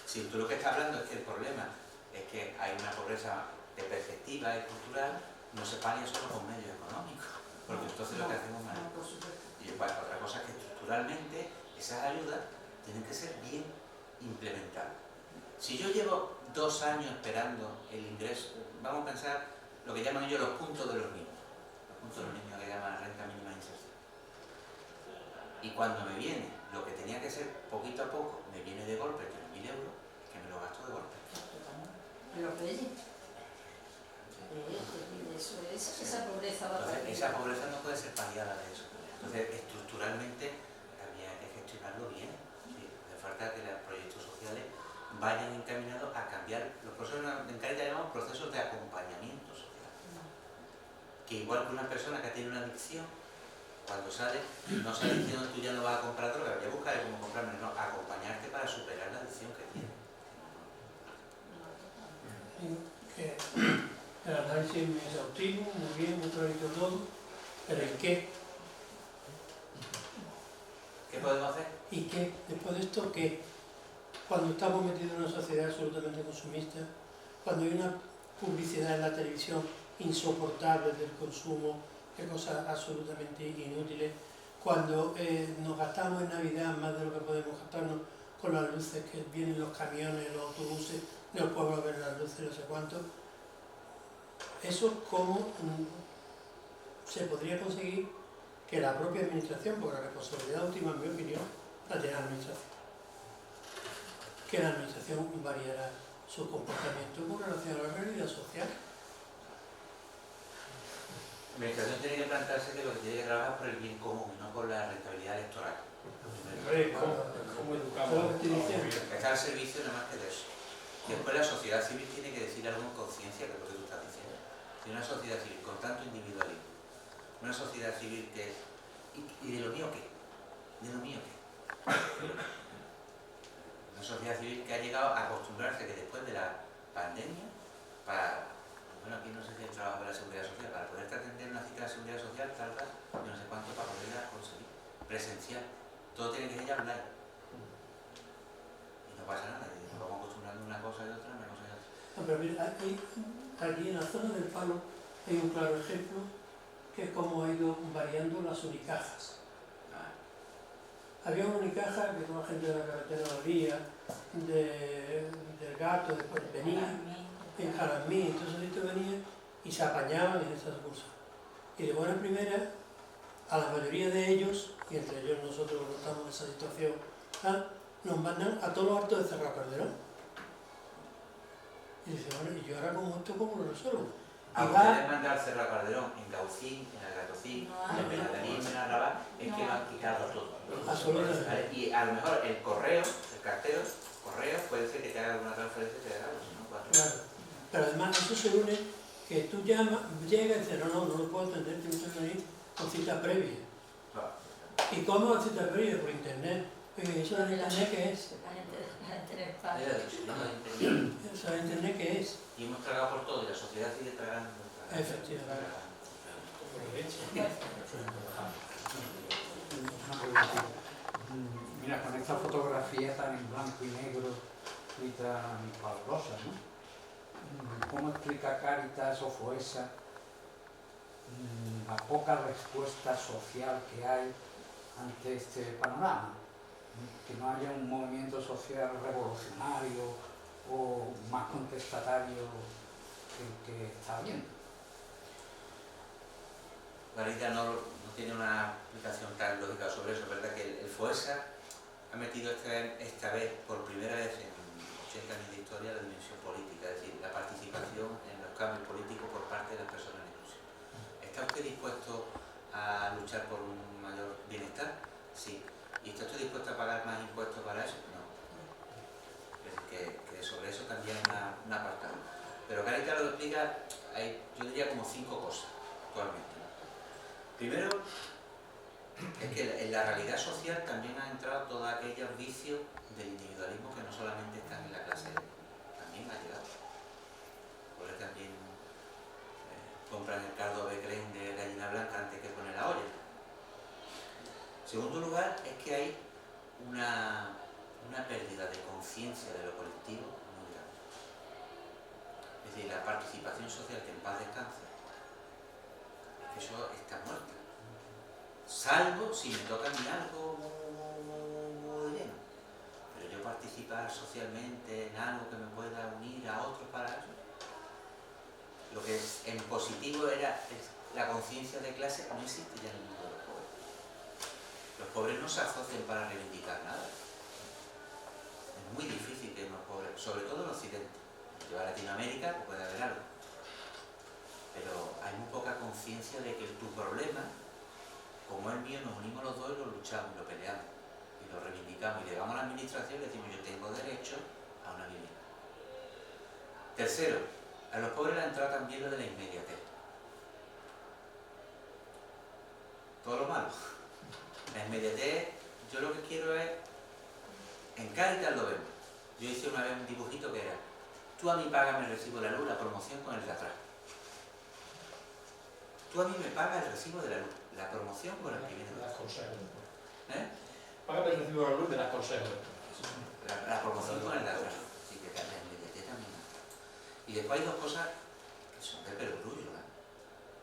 Si tú lo que estás hablando es que el problema es que hay una pobreza de perspectiva y cultural, no se paga solo con medios económicos, porque entonces lo que hacemos mal. No, por supuesto. Y bueno, otra cosa es que estructuralmente esas ayudas tienen que ser bien implementadas. Si yo llevo 2 años esperando el ingreso, vamos a pensar lo que llaman ellos los puntos de los niños. Los puntos de los niños que llaman renta mínima de inserción. Y cuando me viene lo que tenía que ser poquito a poco, me viene de golpe 3.000 euros, es que me lo gasto de golpe. Pero Reyes, esa pobreza va para Entonces, esa pobreza no puede ser paliada de eso. Entonces, estructuralmente también hay que gestionarlo bien. Sí, hace falta que los proyectos sociales vayan encaminados a cambiar. Los procesos en Cáritas llamamos procesos de acompañamiento social. Que igual que una persona que tiene una adicción, cuando sale, no sale diciendo tú ya no vas a comprar droga, voy a buscar cómo comprarme, no, acompañarte para superar la adicción que tiene. Que el análisis es muy exhaustivo, muy bien, muy clarito todo, pero ¿y qué? ¿Qué podemos hacer? ¿Y qué? Después de esto, ¿qué? Cuando estamos metidos en una sociedad absolutamente consumista, cuando hay una publicidad en la televisión insoportable del consumo, de cosas absolutamente inútiles, cuando nos gastamos en Navidad más de lo que podemos gastarnos con las luces que vienen los camiones, los autobuses, de los pueblos a ver las luces, no sé cuánto, eso cómo se podría conseguir que la propia administración, porque la responsabilidad última, en mi opinión, la tiene la administración. Que la administración variara su comportamiento con relación a la realidad social. La administración tiene que plantearse que lo que tiene que trabajar es por el bien común, no por la rentabilidad electoral. ¿Cómo educamos? Está al servicio nada más que de eso. Y después la sociedad civil tiene que decir algo en conciencia de lo que tú estás diciendo. Y una sociedad civil con tanto individualismo, una sociedad civil que... ¿Y de lo mío qué? ¿De lo mío qué? Una sociedad civil que ha llegado a acostumbrarse que después de la pandemia, bueno, aquí no sé si hay trabajo de la seguridad social, para poderte atender una cita de la seguridad social tarda yo no sé cuánto para poderla conseguir, presencial. Todo tiene que ser ya online. Y no pasa nada, y nos vamos acostumbrando a una cosa y otra, una cosa y otra. No, pero mira, aquí en la zona del Palo hay un claro ejemplo que es cómo ha ido variando las unicajas. Había una unicaja que toda la gente de la carretera la vía, del Gato, después venía en Jaramí, entonces esto venía y se apañaban en esas cosas. Y de buena primera, a la mayoría de ellos, y entre ellos nosotros que estamos en esa situación, nos mandan a todos los altos de Cerro Calderón. Y dice, bueno, ¿y yo ahora cómo lo resuelvo? A ustedes mandar al Cerro Calderón, en Gaucín, en Algatocín, en Benadení, en Benarrabal, es que lo han quitado todo. Absolutamente. Y a lo mejor el correo, el cartero, puede ser que te haga alguna transferencia y te haga algo, si no, 4. Claro. Pero además eso se une que tú llamas, llegas y dices, no lo puedo atender, tienes que venir con cita previa. ¿Y cómo la cita previa? Por internet. Oye, ¿eso de internet qué es? La gente en España. ¿Eso de internet qué es? Y hemos tragado por todo, y la sociedad sigue tragando. Efectivamente. Mira, con esta fotografía tan en blanco y negro y tan pavorosa, ¿no? ¿Cómo explica Cáritas o Foessa la poca respuesta social que hay ante este panorama? Que no haya un movimiento social revolucionario o más contestatario que el que está habiendo. Marita no tiene una explicación tan lógica sobre eso, es verdad que el Foessa ha metido esta vez, por primera vez en 80 años de historia, la dimensión política, es decir, la participación en los cambios políticos por parte de las personas en inclusión. ¿Está usted dispuesto a luchar por un mayor bienestar? Sí. ¿Y está usted dispuesto a pagar más impuestos para eso? No. Es decir, que sobre eso también hay un apartado. Pero Cáritas lo explica, hay, yo diría, como 5 cosas actualmente. Primero, es que en la realidad social también han entrado todos aquellos vicios del individualismo que no solamente están en la clase media, también ha llegado. Porque también compran el caldo becrén de gallina blanca antes que poner la olla. En segundo lugar, es que hay una pérdida de conciencia de lo colectivo muy grande. Es decir, la participación social, que en paz descanse, eso está muerto. Salvo si me toca a mí algo muy bien. Pero yo participar socialmente en algo que me pueda unir a otros para eso. Lo que en positivo era la conciencia de clase, no existe ya en el mundo de los pobres. Los pobres no se asocian para reivindicar nada. Es muy difícil que los pobres, sobre todo en Occidente, lleva a Latinoamérica, pues puede haber algo. Pero hay muy poca conciencia de que tu problema, como el mío, nos unimos los dos y lo luchamos, lo peleamos y lo reivindicamos y llegamos a la administración y le decimos yo tengo derecho a una vivienda. Tercero, a los pobres le ha entrado también lo de la inmediatez. Todo lo malo. La inmediatez, yo lo que quiero es, en Cáritas lo vemos. Yo hice una vez un dibujito que era, tú a mí págame el recibo de la luz, la promoción con el de atrás. Tú a mí me pagas el recibo de la luz, la promoción con el que viene de las atrás. consejos. Págame el recibo de la luz de las consejos. La promoción con el de atrás. Sí, que la inmediatez también. Y después hay dos cosas que son de perogrullo.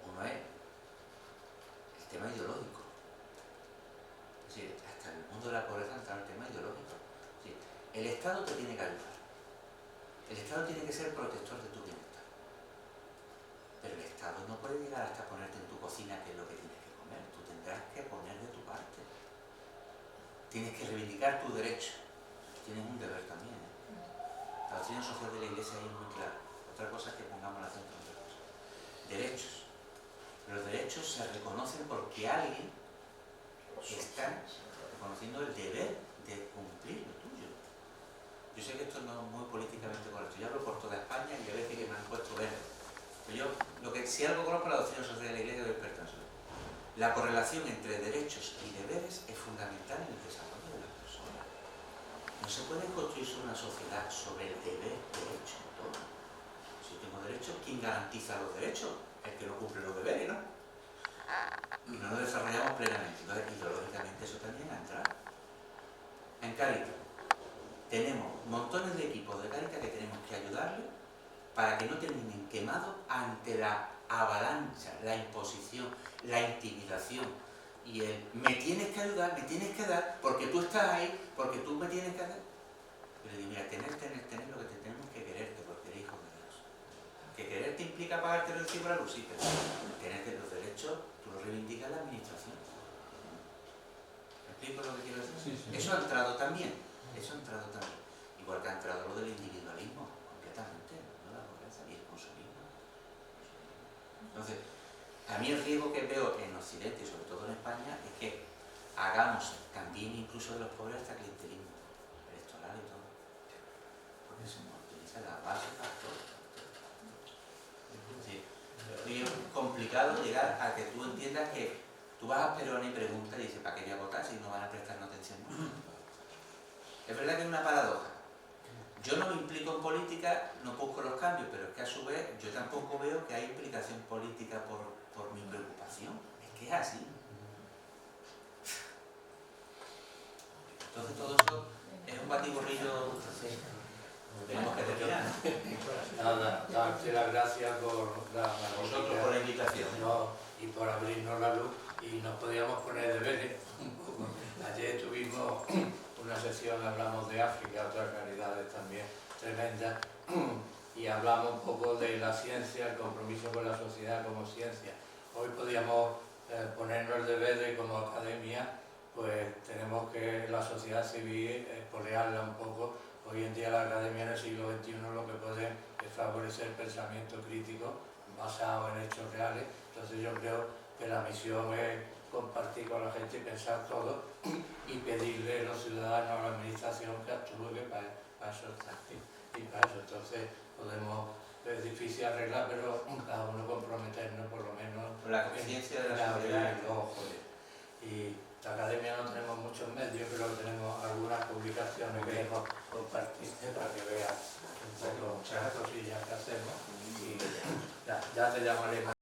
Uno es el tema ideológico. Es decir, hasta en el mundo de la pobreza entra el tema ideológico. Es decir, el Estado te tiene que ayudar. El Estado tiene que ser protector de tu bienestar. Pero el Estado no puede llegar hasta ponerte en tu cocina qué es lo que tienes que comer. Tú tendrás que poner de tu parte. Tienes que reivindicar tu derecho. Tienes un deber también. La doctrina social de la Iglesia ahí es muy clara. Otra cosa es que pongamos la acento en otra cosa. Derechos. Los derechos se reconocen porque alguien está reconociendo el deber de cumplir lo tuyo. Yo sé que esto no es muy políticamente correcto. Yo hablo por toda España y a veces que me han puesto verde. Pero yo, si algo conozco la doctrina social de la Iglesia, doy experto en eso. La correlación entre derechos y deberes es fundamental en el desarrollo de la persona. No se puede construir una sociedad sobre el deber derecho. Todo. Si yo tengo derechos, ¿quién garantiza los derechos? El que no cumple los deberes, ¿no? Y no lo desarrollamos plenamente. Entonces, ideológicamente eso también ha entrado. En Cáritas tenemos montones de equipos de Cáritas que tenemos que ayudarle para que no terminen quemados ante la avalancha, la imposición, la intimidación y el me tienes que ayudar, me tienes que dar, porque tú estás ahí, porque tú me tienes que dar. Yo le digo, mira, tener lo que te tenemos que quererte, porque eres hijo de Dios. Que quererte implica pagarte el recibo de la luz, sí, pero tenerte los derechos, tú los reivindicas la administración. ¿Me explico lo que quiero decir? Sí, sí. Eso ha entrado también, igual que ha entrado lo del individualismo, completamente, no la pobreza y el consumismo. Entonces, a mí el riesgo que veo en Occidente y sobre todo en España es que hagamos también incluso de los pobres hasta clientelismo electoral y todo. Porque se nos utiliza la base para todo. Es decir, es complicado llegar a que tú entiendas que tú vas a Perón y preguntas y dices, ¿para qué voy a votar si no van a prestarme atención? Es verdad que es una paradoja. Yo no me implico en política, no busco los cambios, pero es que a su vez yo tampoco veo que hay implicación política por mi preocupación. Es que es así. Entonces todo eso es un batiburrillo que tenemos que terminar. Nada, darte las gracias por la Vosotros por la invitación. y por abrirnos la luz y nos podíamos poner deberes. Ayer tuvimos una sesión, hablamos de África, otras realidades también tremendas, y hablamos un poco de la ciencia, el compromiso con la sociedad como ciencia. Hoy podíamos ponernos el deber de como academia, pues tenemos que que la sociedad civil, espolearla un poco. Hoy en día la academia en el siglo XXI lo que puede es favorecer el pensamiento crítico basado en hechos reales. Entonces yo creo que la misión es compartir con la gente y pensar todo y pedirle a los ciudadanos, a la administración que actúe, que para eso está aquí. Y para eso entonces podemos, es difícil arreglar, pero cada uno comprometernos por lo menos Con la conciencia de la en abrir sociedad. los ojos. Y la academia no tenemos muchos medios, pero tenemos algunas publicaciones que hemos compartido para que vean un poco las cosillas que hacemos. Y ya te llamaré.